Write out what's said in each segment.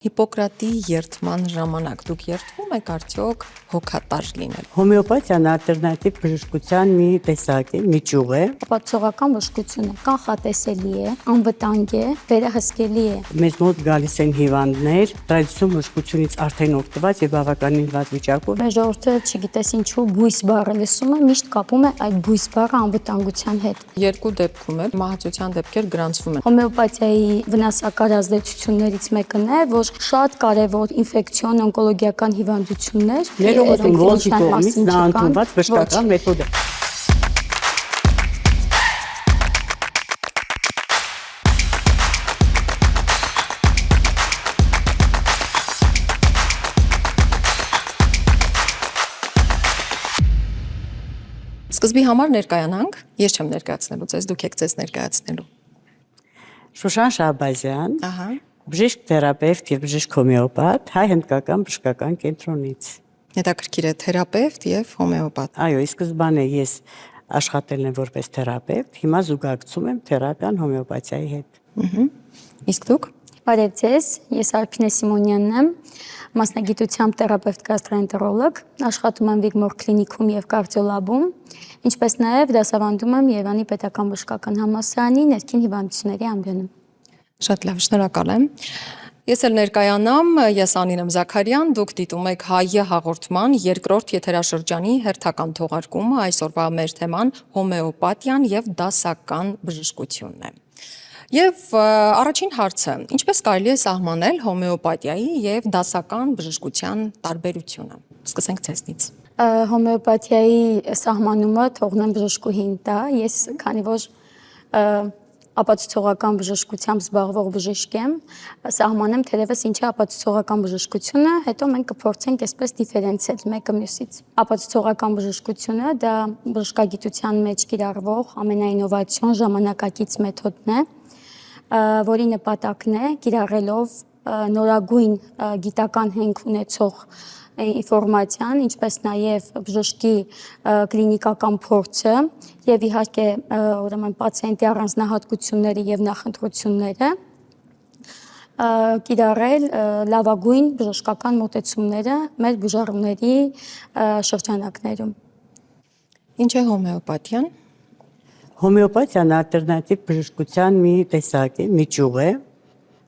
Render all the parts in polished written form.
Հիպոկրատի երթման ժամանակ դուք երթվում եք արդյոք հոգատար լինել։ Հոմեոպաթիան ալտերնատիվ բժշկության մի տեսակ է, մի ճյուղ է։ Ապացուցողական բժշկությունը կանխատեսելի է, անվտանգ է, վերահսկելի է։ Մեզ մոտ գալիս են հիվանդներ, տրադիցիոն բժշկությունից արդեն օգտված եւ բավականին վատ վիճակով։ Մեր ժողովուրդը չգիտես ինչու բույս բառը լսում է, միշտ կապում է այդ բույս բառը անվտանգության հետ։ Երկու դեպքում էլ մահացության դեպքեր գրանցվում են։ Հոմեոպաթիայի վնասակար ազդեցություններից մեկն է, որ շատ կարևոր ինֆեկցիոն օնկոլոգիական հիվանդություններ ներողություն ոնցի կողմից նա ընդունված բժշկական մեթոդ է։ Սկզբի համար ներկայանանք, ես չեմ ներկայացնելու ձեզ, դուք եք ձեզ ներկայացնելու։ Շուշան Շահբազյան, Ահա։ բժիշկ թերապևտ եւ բժիշկ հոմեոպաթ հայ-հնդկական բժշկական կենտրոնից։ Հետաքրքիր է թերապևտ եւ հոմեոպաթ։ Այո, ի սկզբանե ես աշխատել եմ որպես թերապևտ, հիմա զուգակցում եմ թերապիան հոմեոպաթիայի հետ։ Իսկ դուք։ Բարև ձեզ, ես Արփինե Սիմոնյանն եմ, մասնագիտությամբ թերապևտ գաստրոենտերոլոգ, աշխատում եմ Վիգմոր կլինիքում եւ կարդիոլաբում, ինչպես նաեւ դասավանդում եմ Երևանի Պետական բժշկական համալսարանի ներքին հիվանդությունների ամբիոնում։ Շատ լավ, շնորհակալ եմ։ Ես էլ ներկայանամ, ես Անին եմ Զաքարյան, դուք դիտում եք Հայ հաղորդման երկրորդ եթերաշրջանի հերթական թողարկումը, այսօրվա մեր թեման հոմեոպաթիան եւ դասական բժշկությունն է։ Եվ առաջին հարցը, ինչպես կարելի է սահմանել հոմեոպաթիայի եւ դասական բժշկության տարբերությունը։ Սկսենք ձեզնից։ Հոմեոպաթիայի սահմանումը թողնեմ բժշկուհին տա, ես քանի որ ապացուցողական բժշկությամբ զբաղվող բժիշկ եմ, սահմանեմ թերևս ինչ է ապացուցողական բժշկությունը, հետո մենք կփորձենք այսպես դիֆերենցիալ մեկը մյուսից։ Ապացուցողական բժշկությունը դա բժշկագիտության մեջ կիրառվող ամենաինովացիոն ժամանակակից մեթոդն է, որի նպատակն է կիրառելով նորագույն գիտական հենք ունեցող ինֆորմացիան, ինչպես նաև բժշկի կլինիկական փորձը եւ իհարկե ուրեմն պացիենտի առանձնահատկությունները եւ նախընտրությունները կիրառել լավագույն բժշկական մոտեցումները մեր բուժառուների շրջանակներում։ Ինչ է հոմեոպաթիան։ Հոմեոպաթիան ալտերնատիվ բժշկության մի տեսակ է, մի ճյուղ է,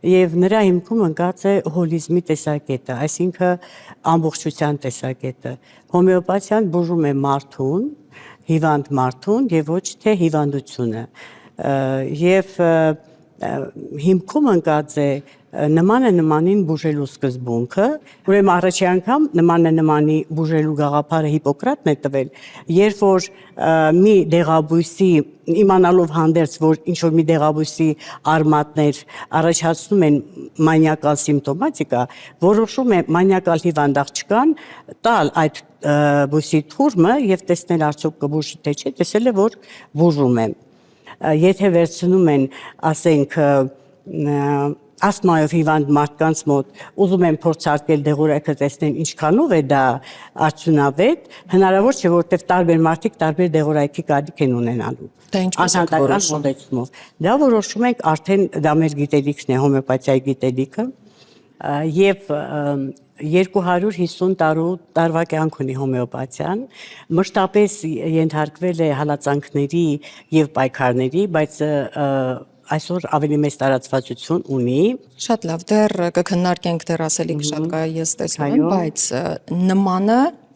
եւ նրա հիմքում ընկած է հոլիզմի տեսակետը, այսինքն ամբողջության տեսակետը։ Հոմեոպաթիան բուժում է մարդուն, հիվանդ մարդուն եւ ոչ թե հիվանդությունը։ Եվ հիմքում ընկած է նմանը նմանին բուժելու սկզբունքը, ուրեմն առաջի անգամ նմանը նմանի բուժելու գաղափարը Հիպոկրատն է տվել, երբ որ մի դեղաբույսի իմանալով հանդերձ, որ ինչ-որ մի դեղաբույսի արմատներ առաջացնում են մանիակալ սիմպտոմատիկա, որոշում է մանիակալ հիվանդ աղջկան տալ այդ բույսի թուրմը եւ տեսնել արդյոք կբուժի թե չէ, տեսել է, որ բուժում է։ Եթե վերցնում են, ասենք, ասմայով հիվանդ մարդկանց մոտ ուզում են փորձարկել դեղորայքը տեսնեն ինչքանով է դա արդյունավետ, հնարավոր չէ, որովհետև տարբեր մարդիկ տարբեր դեղորայքի կարիք են ունենալու։ Դա ինչպես է որոշում։ Դա որոշում ենք արդեն դա մեր գիտելիքն է, հոմեոպաթիայի գիտելիքը, եւ 250 տարվա կյանք ունի հոմեոպաթիան, մշտապես ենթարկվել է հալածանքների եւ պայքարների, բայց այսօր ավելի մեծ տարածվածություն ունի։ Շատ լավ, դեռ կքննարկենք, դեռ ասելիք շատ կա, ես տեսնում եմ, բայց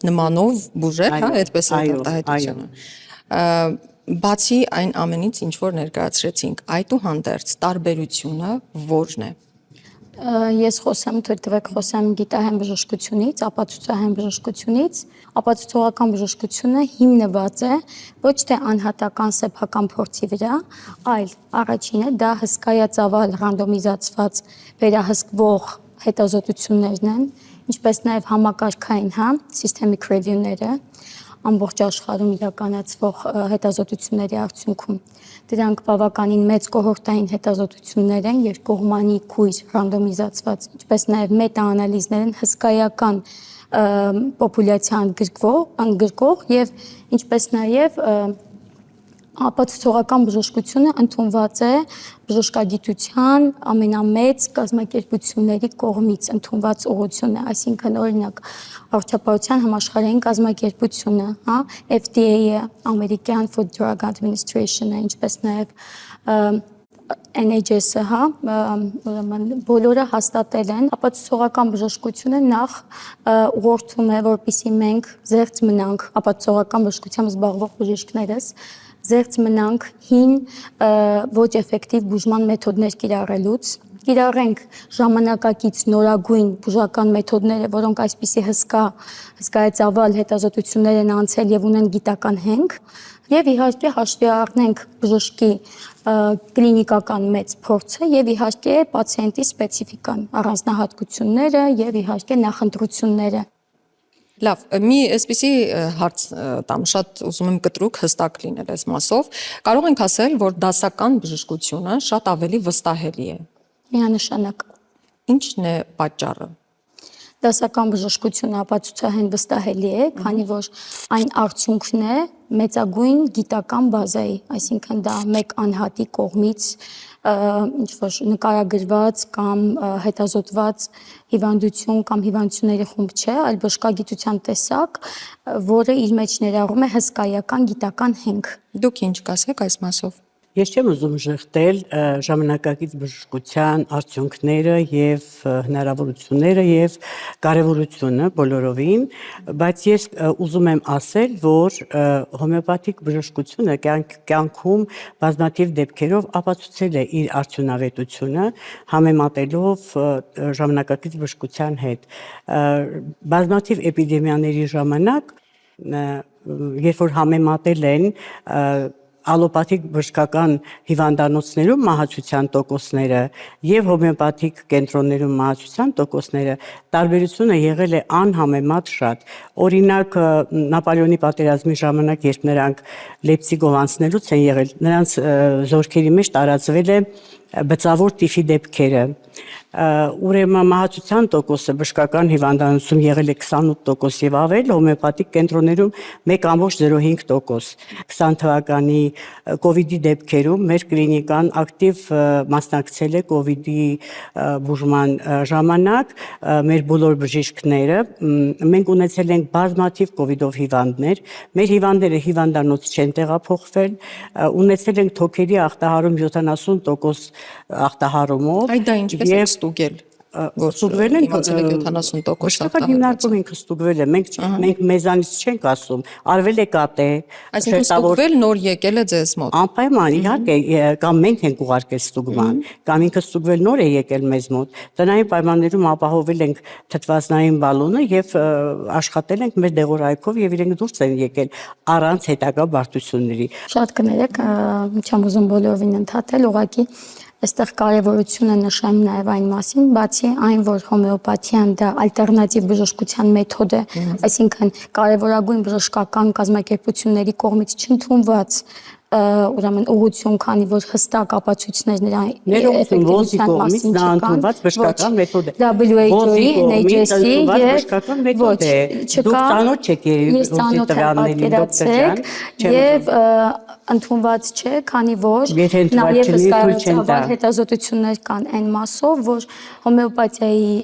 նմանով բուժել, հա, այդպես է արտահայտությունը։ Բացի այն ամենից, ինչ որ ներկայացրեցինք, այդուհանդերձ տարբերությունը ո՞րն է։ Ես խոսեմ, թույլ տվեք խոսեմ գիտահեն բժշկությունից, ապացուցահեն բժշկությունից։ Ապացուցողական բժշկությունը հիմնված է ոչ թե անհատական սեփական փորձի վրա, այլ առաջինը դա հսկայածավալ ռանդոմիզացված վերահսկվող հետազոտություններն են, ինչպես նաև համակարգային, հա, systemic review-ները, ամբողջ աշխարհում իրականացվող հետազոտությունների արդյունքում։ Դրանք բավականին մեծ կոհորտային հետազոտություններ են, երկկողմանի քույր ռանդոմիզացված, ինչպես նաև մետաանալիզներ են հսկայական պոպուլյացիա ընդգրկող եւ ինչպես նաև ապացուցողական բժշկությունը ընդունված է բժշկագիտության ամենամեծ կազմակերպությունների կողմից ընդունված ուղղություն է, այսինքն օրինակ Առողջապահության համաշխարհային կազմակերպությունը, հա, FDA-ը, American Food Drug Administration-ը, ինչպես նաև NHS-ը, հա, ուրեմն բոլորը հաստատել են ապացուցողական բժշկությունը նախ ուղղորդում է, որպեսզի մենք զերծ մնանք ապացուցողական բժշկությամբ զբաղվող բժիշկներս, զերծ մնանք հին ոչ էֆեկտիվ բուժման մեթոդներ կիրառելուց, կիրառենք ժամանակակից նորագույն բուժական մեթոդները, որոնք այսպիսի հսկայածավալ հետազոտություններ են անցել եւ ունեն գիտական հենք, եւ իհարկե հաշվի առնենք բժշկի կլինիկական մեծ փորձը եւ իհարկե պացիենտի սպეციფիկան, առանձնահատկությունները եւ իհարկե նախընտրությունները։ Լավ, մի այսպիսի հարց տամ, շատ ուզում եմ կտրուկ հստակ լինել այս մասով։ Կարող ենք ասել, որ դասական բժշկությունը շատ ավելի վստահելի է։ Միանշանակ։ Ինչն է պատճառը։ Դասական բժշկությունը ապացուցահեն վստահելի է, քանի որ այն արդյունքն է մեծագույն գիտական բազայի, այսինքն դա մեկ անհատի կողմից ինչ որ նկարագրված կամ հետազոտված հիվանդություն կամ հիվանդությունների խումբ չէ, այլ բժշկագիտության տեսակ, որը իր մեջ ներառում է հսկայական գիտական հենք։ Դուք ինչ կասեք այս մասով։ Ես չեմ ուզում ժխտել ժամանակակից բժշկության արդյունքները եւ հնարավորությունները եւ կարեւորությունը բոլորովին, բայց ես ուզում եմ ասել, որ հոմեոպաթիկ բժշկությունը կյանքում բազմաթիվ դեպքերով ապացուցել է իր արդյունավետությունը, համեմատելով ժամանակակից բժշկության հետ։ Բազմաթիվ էպիդեմիաների ժամանակ, երբ որ համեմատել են ալոպաթիկ բժշկական հիվանդանոցներում մահացության տոկոսները եւ հոմեոպաթիկ կենտրոններում մահացության տոկոսները, տարբերությունը եղել է անհամեմատ շատ։ Օրինակ Նապոլեոնի պատերազմի ժամանակ, երբ նրանք Լեյպցիգով անցնելուց են եղել, նրանց զորքերի մեջ տարածվել է բծավոր տիֆի դեպքերը։ Ուրեմն մահացության տոկոսը բժշկական հիվանդանոցում եղել է 28% եւ ավել, հոմեոպաթիկ կենտրոններում 1.05%։ 20 թվականի կոവിഡ്ի դեպքերում մեր կլինիկան ակտիվ մասնակցել է կոവിഡ്ի բուժման ժամանակ, մեր բոլոր բժիշկները, մենք ունեցել ենք բազմաթիվ կոവിഡ്ով հիվանդներ, մեր հիվանդները հիվանդանոց չեն տեղափոխվել, ունեցել ենք թոքերի ախտահարում 70% ախտահարումով։ Այդ դա ինչպես է ստուգել։ Ստուգվել են 70% ախտահարում։ Հիմնականում ենք ստուգվել է, մենք մեզանից չենք ասում, արվել է կատե, այսինքն ստուգվել նոր եկել է ձեզ մոտ։ Անպայման, իհարկե, կամ մենք ենք ուղարկել ստուգման, կամ ինքը ստուգվել նոր է եկել մեզ մոտ։ Տնային պայմաններում ապահովել ենք թթվածնային բալոնը եւ աշխատել ենք մեր դեղորայքով եւ իրենք դուրս են եկել առանց հետագա բարդությունների։ Շատ կներեք, չեմ ուզում բոլորովին ընդհատել, ուղղակի այստեղ կարևորությունը նշեմ նաև այն մասին, բացի այն, որ հոմեոպաթիան դա ալտերնատիվ բժշկության մեթոդ է, այսինքն կարևորագույն բժշկական կազմակերպությունների կողմից չընդունված ուրեմն ուղղություն, քանի որ հստակ ապացույցներ նրա էֆեկտիվության մասին չկան, բժշկական մեթոդ է։ WHO-ի, NHS-ի բժշկական մեթոդ է։ Դուք ծանոթ չեք ռուսի տվյալներին, դոկտոր ջան, եւ ընդունված չէ, քանի որ նաև հսկայածավալ հետազոտություններ կան այն մասով, որ հոմեոպաթիայի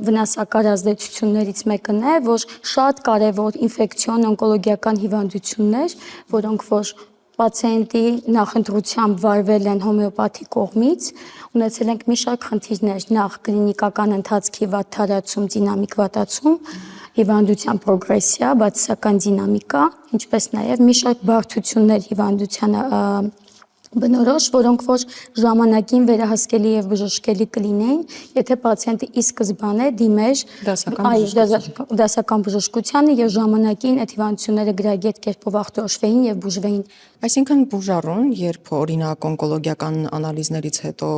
վնասակար ազդեցություններից մեկն է, որ շատ կարևոր ինֆեկցիոն օնկոլոգիական հիվանդություններ, որոնք որ պացիենտի նախընտրությամբ վարվել են հոմեոպաթի կողմից, ունեցել ենք մի շարք խնդիրներ, նախ կլինիկական ընթացքի վատթարացում, դինամիկ վատացում, հիվանդության պրոգրեսիա, բացասական դինամիկա, ինչպես նաև մի շարք բարդություններ հիվանդությանը բնորոշ, որոնք որ ժամանակին վերահսկելի եւ բժշկելի կլինեին, եթե պացիենտը ի սկզբանե դիմեր դասական բժշկությանը եւ ժամանակին այդ հիվանդությունները գրագետ կերպով ախտորոշվեին եւ բուժվեին։ Այսինքն բուժառուն, երբ օրինակ օնկոլոգիական անալիզներից հետո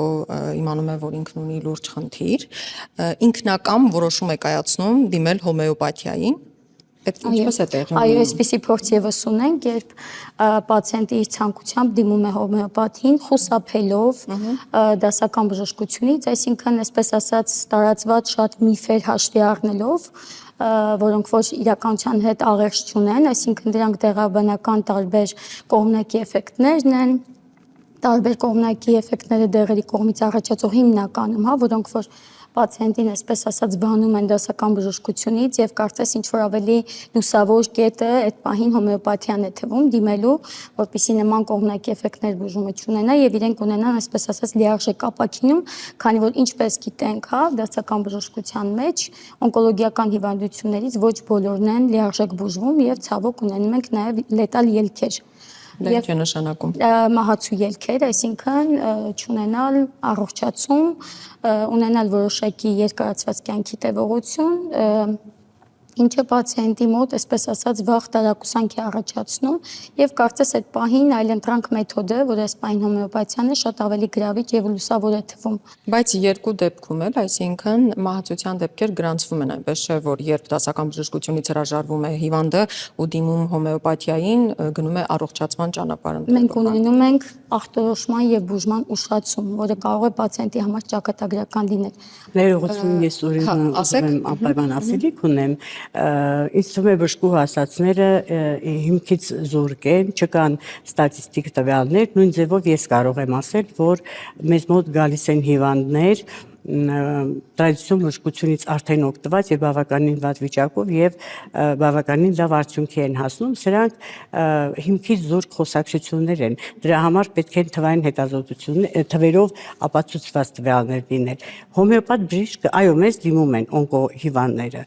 իմանում է, որ ինքն ունի լուրջ խնդիր, ինքնակամ որոշում է կայացնում դիմել հոմեոպաթիային։ Ինչպես է տեղի ունենում։ Այո, այսպիսի փորձ եւս ունենք, երբ պացիենտը իր ցանկությամբ դիմում է հոմեոպաթին, խուսափելով դասական բժշկությունից, այսինքն, այսպես ասած, տարածված շատ միֆեր հաշվի առնելով, որոնք ոչ իրականության հետ աղերս չունեն, այսինքն դրանք դեղաբանական տարբեր կողմնակի էֆեկտներն են, տարբեր կողմնակի էֆեկտները դեղերի կողմից առաջացող հիմնականում, հա, որոնք որ պացիենտին, այսպես ասած, բանում են դասական բժշկությունից եւ կարծես ինչ որ ավելի լուսավոր կետը այդ պահին հոմեոպաթիան է թվում դիմելու, որպեսզի նման կողմնակի էֆեկտներ բուժումը չունենա եւ իրենք ունենան, այսպես ասած, լիարժեք ապակինում, քանի որ ինչպես գիտենք, հա, դասական բժշկության մեջ օնկոլոգիական հիվանդություններից ոչ բոլորն են լիարժեք բուժվում եւ ցավոք ունենում ենք նաեւ լետալ ելքեր։ Դա ինչ է նշանակում։ Մահացու ելքեր, այսինքն չունենալ առողջացում, ունենալ որոշակի երկարացված կյանքի տևողություն, ինչը պացիենտի մոտ, այսպես ասած, վաղ տարակուսանք է առաջացնում եւ կարծես այդ պահին այլընտրանք մեթոդը, որ այս պահին հոմեոպաթիան է, շատ ավելի գրավիչ եւ լուսավոր է թվում։ Բայց երկու դեպքում էլ, այսինքն մահացության դեպքեր գրանցվում են, այնպես չէ, որ երբ դասական բժշկությունից հրաժարվում է հիվանդը ու դիմում հոմեոպաթիային, գնում է առողջացման ճանապարհ։ Մենք ունենում ենք ախտորոշման եւ բուժման ուշացում, որը կարող է պացիենտի համար ճակատագրական լինել։ Ներողություն, ես ուրեմն անպայման ասելիք ունեմ, ինձ թվում է բժշկու հասածները հիմքից զուրկ են, չկան ստատիստիկ տվյալներ, նույն ձևով ես կարող եմ ասել, որ մեզ մոտ գալիս են հիվանդներ, տրադիցիոն բժշկությունից արդեն օգտված եւ բավականին վատ վիճակով եւ բավականին լավ արդյունքի են հասնում, սրանք հիմքից զուրկ խոսակցություններ են, դրա համար պետք է թվային հետազոտություններ, թվերով ապացուցված տվյալներ լինել։ Հոմեոպաթ բժիշկը, այո, մեզ դիմում են օնկո հիվանդները,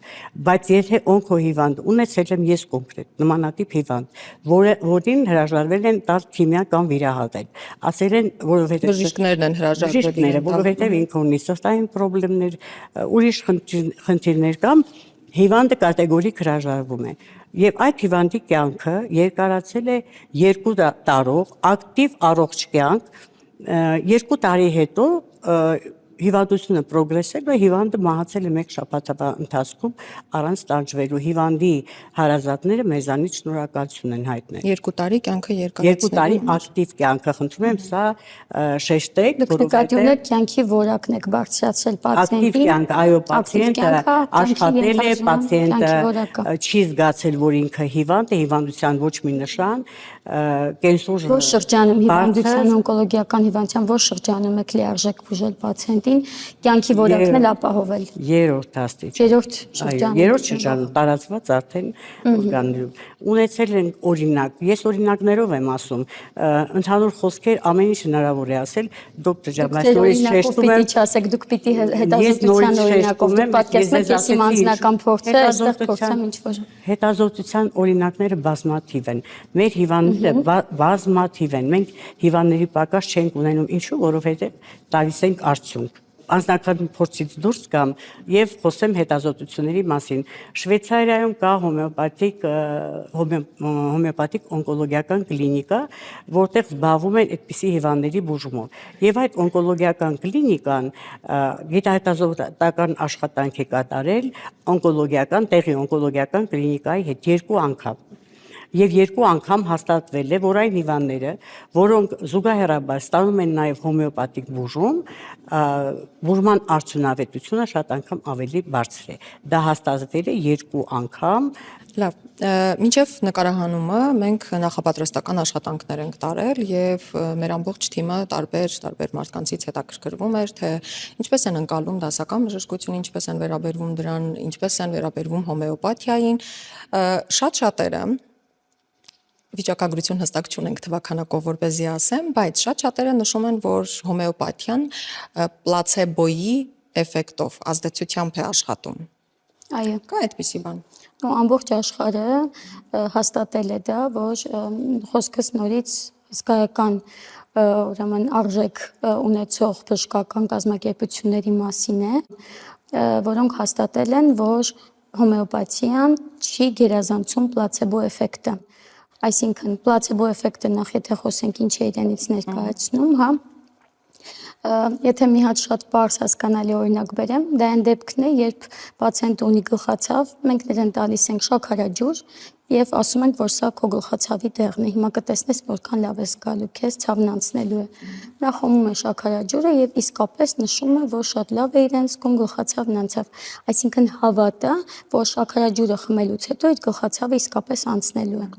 բայց եթե օնկո հիվանդ ունեցել եմ ես կոնկրետ նմանատիպ հիվանդ, որին հրաժարվել են տալ քիմիա կամ վիրահատել, ասել են, որովհետեւ բժիշկներն են հրաժարվել, որովհետեւ ինքը ունի սրտային խնդիրներ, ուրիշ խնդիրներ կամ հիվանդը կատեգորիկ հրաժարվում է։ Եվ այդ հիվանդի կյանքը երկարացել է 2 տարով, ակտիվ առողջ կյանք, 2 տարի հետո հիվանդությունը պրոգրեսել է, հիվանդը մահացել է 1 շաբաթվա ընթացքում առանց տանջվելու։ Հիվանդի հարազատները մեզանից շնորհակալություն են հայտնել։ 2 տարի կյանքը երկարացել։ 2 տարի ակտիվ կյանքը, խնդրում եմ, սա շեշտեք, նկատի ունեք կյանքի որակն եք բարձրացրել պացիենտին։ Ակտիվ կյանք, այո, պացիենտը աշխատել է, պացիենտը չի զգացել, որ ինքը հիվանդ է, հիվանդության ոչ մի նշան, կենսուր Որ շրջանում հիվանդության օնկոլոգիական հիվանդության որ շրջանում եք լիարժեք բուժել պացիենտին, կյանքի որակն էլ ապահովել։ 3-րդ աստիճան։ 3-րդ շրջանում։ 3-րդ շրջանում տարածված արդեն օրգաններում։ Ունեցել են օրինակ, ես օրինակներով եմ ասում, ընդհանուր խոսքեր ամեն ինչ հնարավոր է ասել, դոկտոր ջան, բայց նորից շեշտում եմ, պիտի չասեք, դուք պիտի հետազոտության օրինակով դուք պատկերացնում եք ես իմ անձնական փորձը, այստեղ փորձեմ ինչ որ։ Հետազոտության օրինակները բազմաթիվ են։ Մեր հիվանդները բազմաթիվ են։ Մենք հիվանդների պակաս չենք ունենում, ինչու, որովհետև տալիս ենք արդյունք։ Անձնական փորձից դուրս կամ եւ խոսեմ հետազոտությունների մասին։ Շվեյցարիայում կա հոմեոպաթիկ օնկոլոգիական կլինիկա, որտեղ զբաղվում են այդպիսի հիվանդների բուժումով։ Եվ այդ օնկոլոգիական կլինիկան գիտահետազոտական աշխատանք է կատարել տեղի օնկոլոգիական կլինիկայի հետ 2 անգամ։ Եվ 2 անգամ հաստատվել է, որ այն հիվանդները, որոնք զուգահեռաբար ստանում են նաև հոմեոպաթիկ բուժում, բուժման արդյունավետությունը շատ անգամ ավելի բարձր է։ Դա հաստատվել է 2 անգամ։ Լավ, մինչև նկարահանումը մենք նախապատրաստական աշխատանքներ ենք տարել եւ մեր ամբողջ թիմը տարբեր մարդկանցից հետաքրքրվում էր, թե ինչպես են ընկալում դասական բժշկությունը, ինչպես են վերաբերվում դրան, ինչպես են վերաբերվում հոմեոպաթիային։ Շատերը վիճակագրություն հստակ չունենք թվականակով, որպեսզի ասեմ, բայց շատերը նշում են, որ հոմեոպաթիան պլացեբոյի էֆեկտով ազդեցությամբ է աշխատում։ Այո, կա այդպիսի բան։ Ամբողջ աշխարհը հաստատել է դա, որ խոսքս նորից հսկայական ուրեմն արժեք ունեցող բժշկական կազմակերպությունների մասին է, որոնք հաստատել են, որ հոմեոպաթիան չի գերազանցում պլացեբո էֆեկտը։ Այսինքն պլացեբո էֆեկտը նախ եթե խոսենք ինչ է իրենից ներկայացնում, հա, եթե մի հատ շատ պարզ հասկանալի օրինակ բերեմ, դա այն դեպքն է, երբ պացիենտը ունի գլխացավ, մենք նրան տալիս ենք շաքարաջուր եւ ասում ենք, որ սա քո գլխացավի տեղն է։ Հիմա կտեսնես որքան լավ է զգալու քեզ, ցավն անցնելու է։ Նա խմում է շաքարաջուրը եւ իսկապես նշում է, որ շատ լավ է իրեն զգում, գլխացավն անցավ։ Այսինքն հավատը, որ շաքարաջուրը խմելուց հետո այդ գլխացավը իսկապես անցնելու է։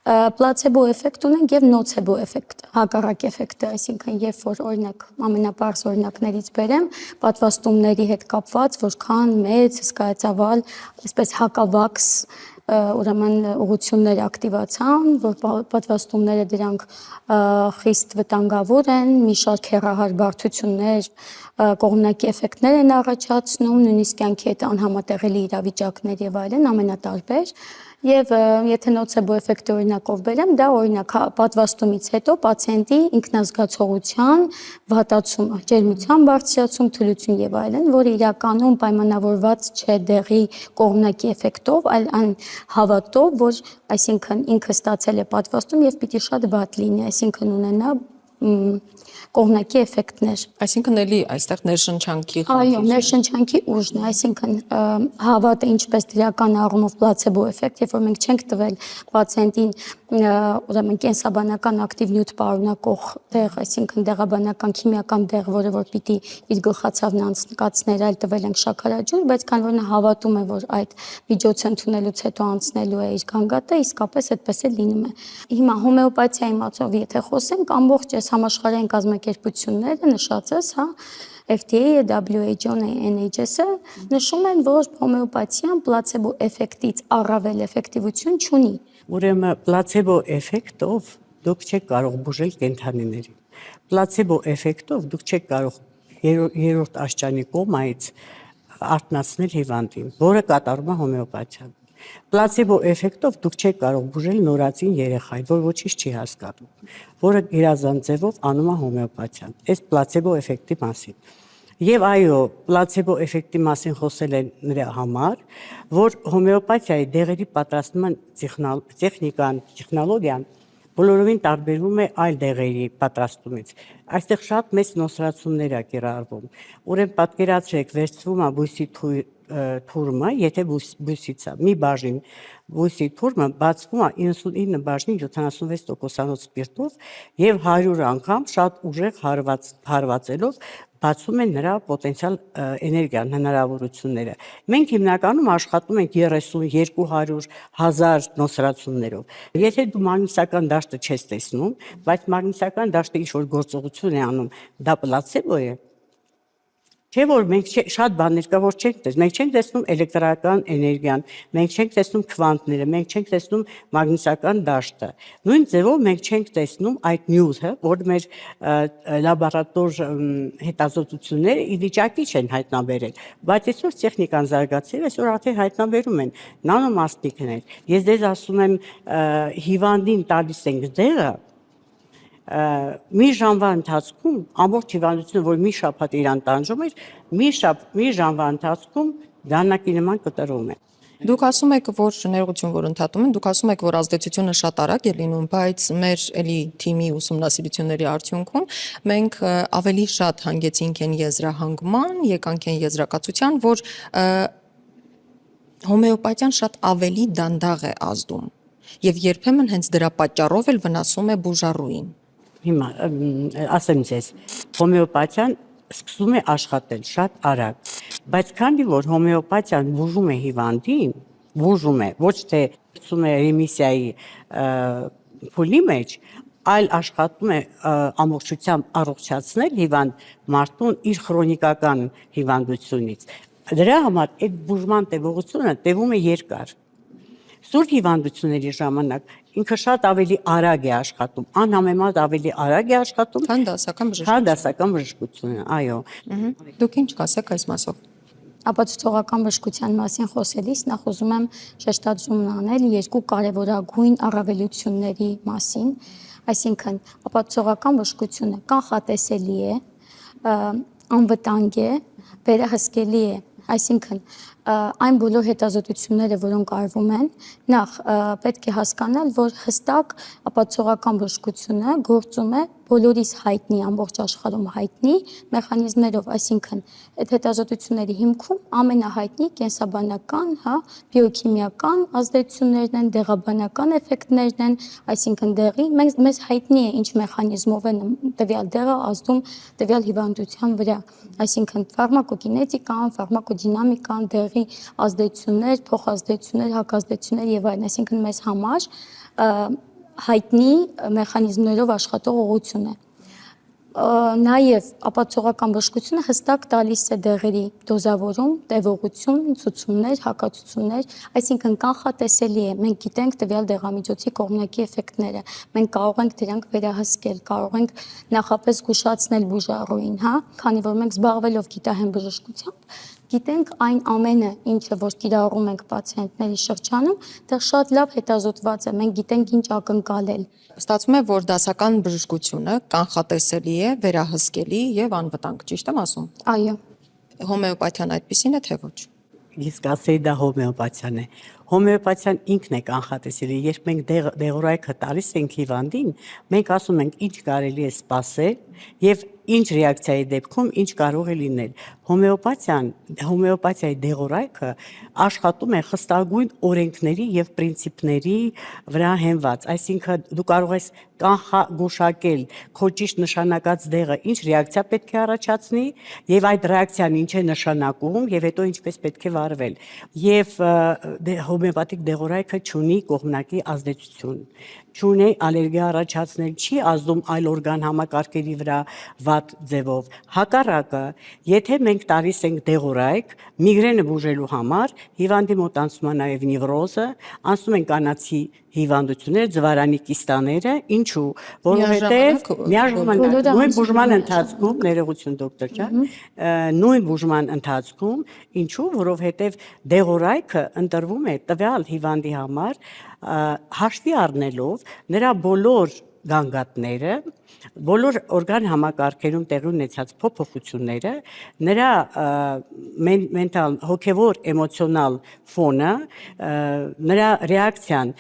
Պլացեբո էֆեկտ ունենք եւ նոցեբո էֆեկտ, հակառակ էֆեկտը, այսինքն երբ որ օրինակ ամենապարզ օրինակներից բերեմ, պատվաստումների հետ կապված, որքան մեծ հսկայածավալ, այսպես հակավաքս ուրեմն ուղղություններ ակտիվացան, որ պատվաստումները դրանք խիստ վտանգավոր են, մի շարք հեռահար բարդություններ, կողմնակի էֆեկտներ են առաջացնում, նույնիսկ կյանքի հետ անհամատեղելի իրավիճակներ եւ այլն, ամենատարբեր։ Եվ եթե նոցեբո էֆեկտը օրինակով բերեմ, դա օրինակ պատվաստումից հետո պացիենտի ինքնազգացողության վատացումը, ջերմության բարձրացում, թուլություն եւ այլն, որը իրականում պայմանավորված չէ դեղի կողմնակի էֆեկտով, այլ այն հավատով, որ այսինքն ինքը ստացել է պատվաստում եւ պիտի շատ վատ լինի, այսինքն ունենա կողմնակի էֆեկտներ։ Այսինքն էլի այստեղ ներշնչանքի Այո, ներշնչանքի ուժն է, այսինքն հավատը ինչպես դրական առումով պլացեբո էֆեկտ, երբ որ մենք չենք տվել պացիենտին ուրեմն կենսաբանական ակտիվ նյութ պարունակող դեղ, այսինքն դեղաբանական քիմիական դեղ, որը որ պիտի իր գլխացավն անցկացներ, այլ տվել ենք շաքարաջուր, բայց քանի որ նա հավատում է, որ այդ միջոցը ընդունելուց հետո անցնելու է իր գանգատը, իսկապես այդպես է լինում է։ Հիմա հոմեոպաթիայի մասով եթե խոսենք, ամբողջ այս համաշխարհային կազմակերպությունները նշածս, հա, FDA-ը, WHO-ը, NHS-ը նշում են, որ հոմեոպաթիան պլացեբո էֆեկտից առավել էֆեկտիվություն չունի։ Ուրեմն պլացեբո էֆեկտով դուք չեք կարող բուժել կենդանիներին։ Պլացեբո էֆեկտով դուք չեք կարող երրորդ աշճանի կոմայից արթնացնել հիվանդին, որը կատարում է հոմեոպաթիան։ Պլացեբո էֆեկտով դուք չեք կարող բուժել նորածին երեխային, որ ոչինչ չի հասկանում, որը գերազանց ձևով անում է հոմեոպաթիան։ Այս պլացեբո էֆեկտի մասին։ Եվ այո, պլացեբո էֆեկտի մասին խոսել են նրա համար, որ հոմեոպաթիայի դեղերի պատրաստման տեխնիկան, տեխնոլոգիան բոլորովին տարբերվում է այլ դեղերի պատրաստումից։ Այստեղ շատ մեծ նոսրացումներ է կիրառվում։ Ուրեմն պատկերացրեք, վերցվում է բույսի թուրմը, եթե բույսից է, մի բաժին բույսի թուրմը բացվում է 99 բաժնի 76%-անոց սպիրտով եւ 100 անգամ շատ ուժեղ հարվածելով բացում են նրա պոտենցիալ էներգիան, հնարավորությունները։ Մենք հիմնականում աշխատում ենք 30, 200, 1000 նոսրացումներով։ Եթե դու մագնիսական դաշտը չես տեսնում, բայց մագնիսական դաշտը ինչ-որ գործողություն է անում, դա պլացեբո է։ Չէ՞ որ մենք շատ բաներ կա, որ չենք տեսնում։ Մենք չենք տեսնում էլեկտրական էներգիան, մենք չենք տեսնում քվանտները, մենք չենք տեսնում մագնիսական դաշտը։ Նույն ձևով մենք չենք տեսնում այդ նյութը, որ մեր լաբորատոր հետազոտությունները ի վիճակի չեն հայտնաբերել։ Բայց այսօր տեխնիկան զարգացել է, այսօր արդեն հայտնաբերում են նանոմասնիկներ։ Ես դες ասում եմ հիվանդին տալիս ենք դեղը, մի ժամվա ընթացքում ամբողջ հիվանդությունը, որ մի շաբաթ իրան տանջում էր, մի ժամվա ընթացքում դանակի նման կտրում է։ Դուք ասում եք, որ ներողություն, որ ընդհատում են, դուք ասում եք, որ ազդեցությունը շատ արագ է լինում, բայց մեր էլի թիմի ուսումնասիրությունների արդյունքում մենք ավելի շատ հանգեցինք են եզրահանգման, եկանք են եզրակացության, որ հոմեոպաթիան շատ ավելի դանդաղ է ազդում եւ երբեմն հենց դրա պատճառով էլ վնասում է բուժառուին։ Հիմա ասեմ ձեզ, հոմեոպաթիան սկսում է աշխատել շատ արագ, բայց քանի որ հոմեոպաթիան բուժում է հիվանդին, բուժում է, ոչ թե ցում է ռեմիսիայի փուլի մեջ, այլ աշխատում է ամբողջությամբ առողջացնել հիվանդ մարդուն իր քրոնիկական հիվանդությունից։ Դրա համար այդ բուժման տևողությունը տևում է երկար։ Սուր հիվանդությունների ժամանակ ինքը շատ ավելի արագ է աշխատում, անհամեմատ ավելի արագ է աշխատում, քան դասական բժշկությունը։ Քան դասական բժշկությունը, այո։ Դուք ինչ կասեք այս մասով։ Ապացուցողական բժշկության մասին խոսելիս նախ ուզում եմ շեշտադրում անել երկու կարևորագույն առավելությունների մասին, այսինքն ապացուցողական բժշկությունը կանխատեսելի է, անվտանգ է, վերահսկելի է, այսինքն այն բոլոր հետազոտությունները, որոնք արվում են, նախ պետք է հասկանալ, որ հստակ ապացուցողական բժշկությունը գործում է բոլորիս հայտնի, ամբողջ աշխարհում հայտնի մեխանիզմներով, այսինքն այդ հետազոտությունների հիմքում ամենահայտնի կենսաբանական, բիոքիմիական ազդեցություններն են, դեղաբանական էֆեկտներն են, այսինքն դեղի մեզ հայտնի է ինչ մեխանիզմով է տվյալ դեղը ազդում տվյալ հիվանդության վրա, այսինքն ֆարմակոգենետիկան, ֆարմակոդինամիկան, դեղի ազդեցություններ, փոխազդեցություններ, հակազդեցություններ եւ այլն, այսինքն մեզ համար հայտնի մեխանիզմներով աշխատող ուղղություն է։ Նաև ապացուցողական բժշկությունը հստակ տալիս է դեղերի դոզավորում, տևողություն, ցուցումներ, հակացություններ, այսինքն կանխատեսելի է։ Մենք գիտենք տվյալ դեղամիջոցի կողմնակի էֆեկտները։ Մենք կարող ենք դրանք վերահսկել, կարող ենք նախապես զգուշացնել բուժառուին, քանի որ մենք զբաղվելով գիտահեն բժշկությամբ գիտենք այն ամենը, ինչը որ կիրառում ենք պացիենտների շրջանում, դա շատ լավ հետազոտված է, մենք գիտենք ինչ ակնկալել։ Ստացվում է, որ դասական բժշկությունը կանխատեսելի է, վերահսկելի եւ անվտանգ, ճիշտ եմ ասում։ Այո։ Հոմեոպաթիան այդպիսին է թե ոչ։ Իսկ ասեի դա հոմեոպաթիան է։ Հոմեոպաթիան ինքն է կանխատեսելի, երբ մենք դեղորայքը տալիս ենք հիվանդին, մենք ասում ենք ինչ կարելի է սպասել եւ ինչ ռեակցիայի դեպքում ինչ կարող է լինել։ Հոմեոպաթիայի դեղորայքը աշխատում է խստագույն օրենքների եւ պրինցիպների վրա հենված, այսինքն դու կարող ես կանխագուշակել քո ճիշտ նշանակած դեղը ինչ ռեակցիա պետք է առաջացնի եւ այդ ռեակցիան ինչ է նշանակում եւ հետո ինչպես պետք է վարվել։ Եվ հոմեոպաթիկ դեղորայքը չունի կողմնակի ազդեցություն, չունի ալերգիա առաջացնել, չի ազդում այլ օրգան համակարգերի վրա վատ ձևով։ Հակառակը, եթե մենք տալիս ենք դեղորայք միգրենը բուժելու համար, հիվանդի մոտ անցնում է նաև նևրոզը, անցնում են կանացի հիվանդությունները, ձվարանի կիստաները, ինչու, որովհետև միաժամանակ նույն բուժման ընթացքում, ներողություն դոկտոր ջան, նույն բուժման ընթացքում, ինչու, որովհետև դեղորայքը ընտրվում է տվյալ հիվանդի համար հաշվի առնելով նրա բոլոր գանգատները, բոլոր օրգան համակարգերում տեղի ունեցած փոփոխությունները, նրա մենտալ, հոգևոր, էմոցիոնալ ֆոնը, նրա ռեակցիան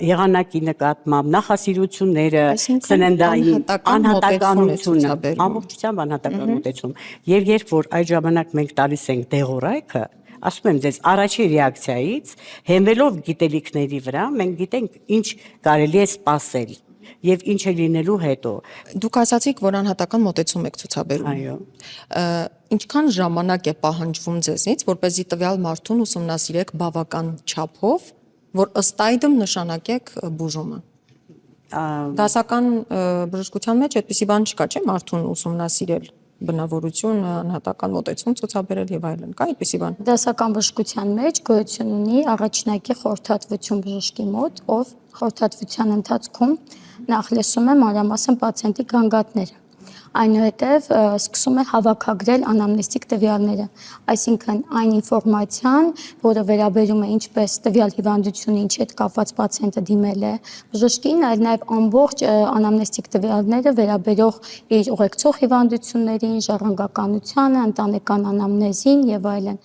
եղանակի նկատմամբ, նախասիրությունները, սննդային անհատականությունը, ամբողջությամբ անհատական մոտեցում։ Եվ երբ որ այդ ժամանակ մենք տալիս ենք դեղորայքը, ասում եմ ձեզ, առաջի ռեակցիայից, հենվելով գիտելիքների վրա, մենք գիտենք ինչ կարելի է սպասել եւ ինչ է լինելու հետո։ Դուք ասացիք, որ անհատական մոտեցում եք ցուցաբերում։ Այո։ Ինչքան ժամանակ է պահանջվում ձեզնից, որպեսզի տվյալ մարդուն ուսումնասիրեք բավական չափով, որ ըստ այդմ նշանակեք բուժումը։ Դասական բժշկության մեջ այդպիսի բան չկա, չէ՞, մարդուն ուսումնասիրել բնավորություն, անհատական մոտեցում ցուցաբերել եւ այլն, կա այդպիսի բան։ Դասական բժշկության մեջ գոյություն ունի առաջնակի խորհրդատվություն բժշկի մոտ, ով խորհրդատվության ընթացքում նախ լսում է մանրամասն պացիենտի գանգատները, այնուհետև սկսում է հավաքագրել անամնեստիկ տվյալները, այսինքն այն ինֆորմացիան, որը վերաբերում է ինչպես տվյալ հիվանդությունը, ինչի հետ կապված պացիենտը դիմել է բժշկին, այլ նաև ամբողջ անամնեստիկ տվյալները վերաբերող իր ուղեկցող հիվանդություններին, ժառանգականությանը, ընտանեկան անամնեզին եւ այլն։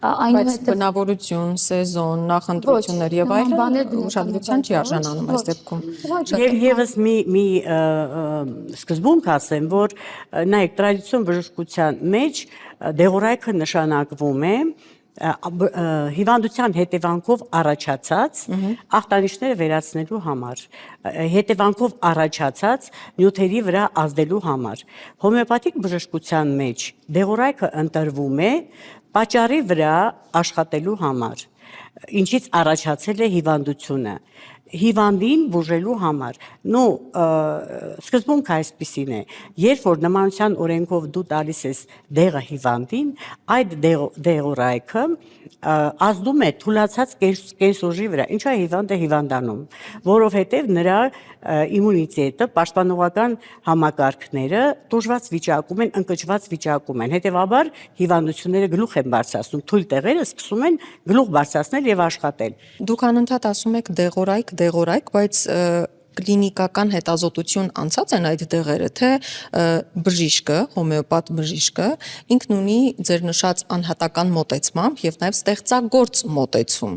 Բայց բնավորություն, սեզոն, նախընտրություններ եւ այլն ուշադրության չի արժանանում այս դեպքում։ Եվ եւս մի սկզբունք ասեմ, որ նայեք տրադիցիոն բժշկության մեջ դեղորայքը նշանակվում է հիվանդության հետևանքով առաջացած ախտանիշները վերացնելու համար, հետևանքով առաջացած նյութերի վրա ազդելու համար։ Հոմեոպաթիկ բժշկության մեջ դեղորայքը ընտրվում է պատճառի վրա աշխատելու համար, ինչից առաջացել է հիվանդությունը, հիվանդին բուժելու համար։ Սկզբունքը այսպիսին է, երբ որ նմանության օրենքով դու տալիս ես դեղը հիվանդին, այդ դեղորայքը ազդում է թուլացած կենսուժի վրա, ինչու է հիվանդը հիվանդանում, որովհետև նրա իմունիտետը, պաշտպանողական համակարգները տուժված վիճակում են, ընկճված վիճակում են, հետևաբար հիվանդությունները գլուխ են բարձրացնում, թույլ տեղերը սկսում են գլուխ բարձրացնել եւ աշխատել։ Դուք անընդհատ ասում եք դեղորայք, բայց կլինիկական հետազոտություն անցած են այդ դեղերը, թե բժիշկը, հոմեոպաթ բժիշկը ինքն ունի ձեր նշած անհատական մոտեցմամբ եւ նաեւ ստեղծագործ մոտեցում։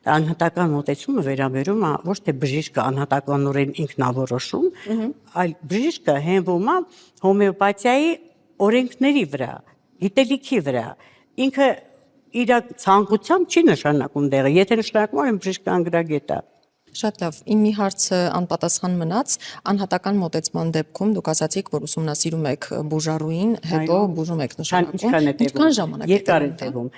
Անհատական մոտեցումը վերաբերում է ոչ թե բժիշկը անհատականորեն ինքնավորոշում, այլ բժիշկը հենվում է հոմեոպաթիայի օրենքների վրա, գիտելիքի վրա։ Ինքը իր ցանկությամբ չի նշանակում դեղը, եթե նշանակում է բժիշկը անգրագետ է։ Շատ լավ, իմ մի հարցը անպատասխան մնաց, անհատական մոտեցման դեպքում դուք ասացիք, որ ուսումնասիրում եք բուժառուին, հետո բուժում եք նշանակում, ինչքան ժամանակ երկար է տևում։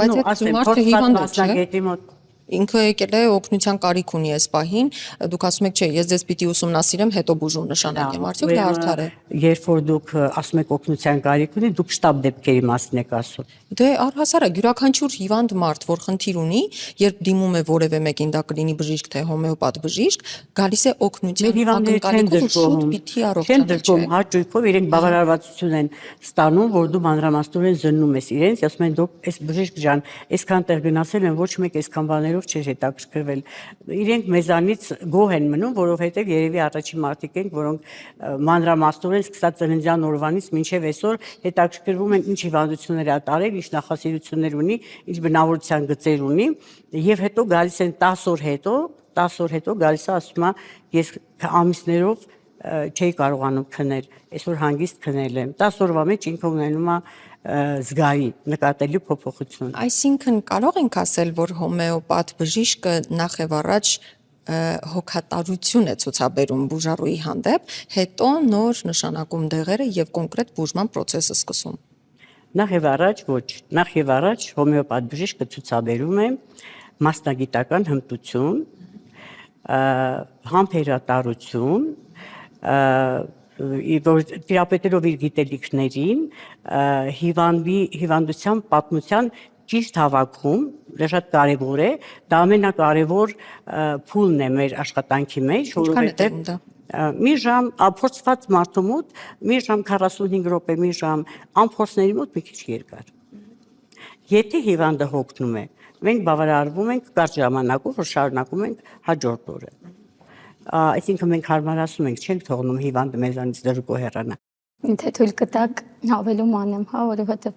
Բայց այդ մարդը հիվանդ է, չէ՞։ մոտ Ինքը եկել է օգնության կարիք ունի այս պահին, դուք ասում եք, չէ, ես ձեզ պիտի ուսումնասիրեմ, հետո բուժում նշանակեմ, արդյոք դա արդար է։ Երբ որ դուք ասում եք օգնության կարիք ունի, դուք շտապ դեպքերի մասին եք ասում։ Դե առհասարակ յուրաքանչյուր հիվանդ մարդ, որ խնդիր ունի, երբ դիմում է որևէ մեկին, դա կլինի բժիշկ թե հոմեոպաթ բժիշկ, գալիս է օգնության ակնկալիքով շուտ պիտի առողջանա, չէ՞։ Հաճույքով իրենք բավարարվածություն են ստանում, որ դու մանրամասնորեն զննում ես իրենց, ասում են դուք այս բժիշկ ջան, այսքան տեղ գնացել են, ոչ մեկ այսքան բաներով չէր հետաքրքրվել։ Իրենք մեզանից գոհ են մնում, որովհետև երևի առաջին մարդիկ են, որոնք մանրամասնորեն սկսած ծննդյան օրվանից մինչև այսօր հետաքրքրվում են ինչ հիվանդություններ ա տարել, ինչ նախասիրություններ ունի, ինչ բնավորության գծեր ունի, եւ հետո գալիս են 10 օր հետո գալիս է ասում է ես ամիսներով չէի կարողանում քնել, այսօր հանգիստ քնել եմ։ 10 օրվա մեջ ինքը ունենում է զգայի նկատելի փոփոխություն։ Այսինքն կարող ենք ասել, որ հոմեոպաթ բժիշկը նախ եւ առաջ հոգատարություն է ցուցաբերում բուժառուի հանդեպ, հետո նոր նշանակում դեղերը եւ կոնկրետ բուժման process-ը սկսում։ Նախ եւ առաջ ոչ, նախ եւ առաջ հոմեոպաթ բժիշկը ցուցաբերում է մասնագիտական հմտություն, համբերատարություն, տիրապետելով իր գիտելիքներին, հիվանդության պատմության ճիշտ հավաքում, դա շատ կարևոր է, դա ամենակարևոր փուլն է մեր աշխատանքի մեջ, որովհետև մի ժամ փորձված մարդու մոտ, մի ժամ 45 րոպե, մի ժամ անփորձների մոտ մի քիչ երկար։ Եթե հիվանդը հոգնում է, մենք բավարարվում ենք կարճ ժամանակով, որ շարունակում ենք հաջորդ օրը։ Այսինքն մենք հարմարացնում ենք, չենք թողնում հիվանդը մեզանից դժգոհ հեռանա։ Եթե թույլ կտակ հավելում անեմ, հա, որովհետև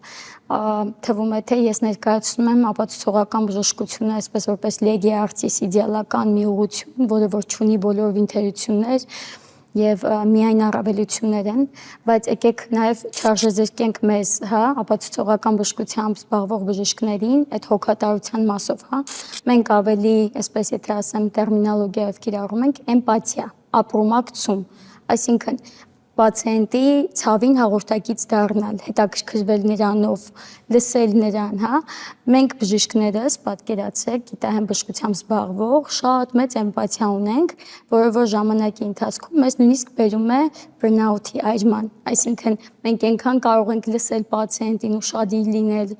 թվում է թե ես ներկայացնում եմ ապացուցողական բժշկությունը այսպես որպես լեգիա արցիս իդեալական մի ուղղություն, որը որ չունի բոլոր ինտերություններ եւ միայն առավելություններ են, բայց եկեք նաեւ չարժեզրկենք մեզ, հա, ապացուցողական բժշկությամբ զբաղվող բժիշկներին այդ հոգատարության մասով, հա։ Մենք ավելի, այսպես եթե ասեմ, տերմինոլոգիայով կիրառում ենք էմպաթիա, ապրումակցում, այսինքն պացիենտի ցավին հաղորդակից դառնալ, հետաքրքրվել նրանով, լսել նրան, հա։ Մենք բժիշկներս, պատկերացրեք, գիտահեն բժշկությամբ զբաղվող, շատ մեծ էմպաթիա ունենք, որը որ ժամանակի ընթացքում մեզ նույնիսկ բերում է բըրնաութի այրման։ Այսինքն մենք այնքան կարող ենք լսել պացիենտին, ուշադիր լինել,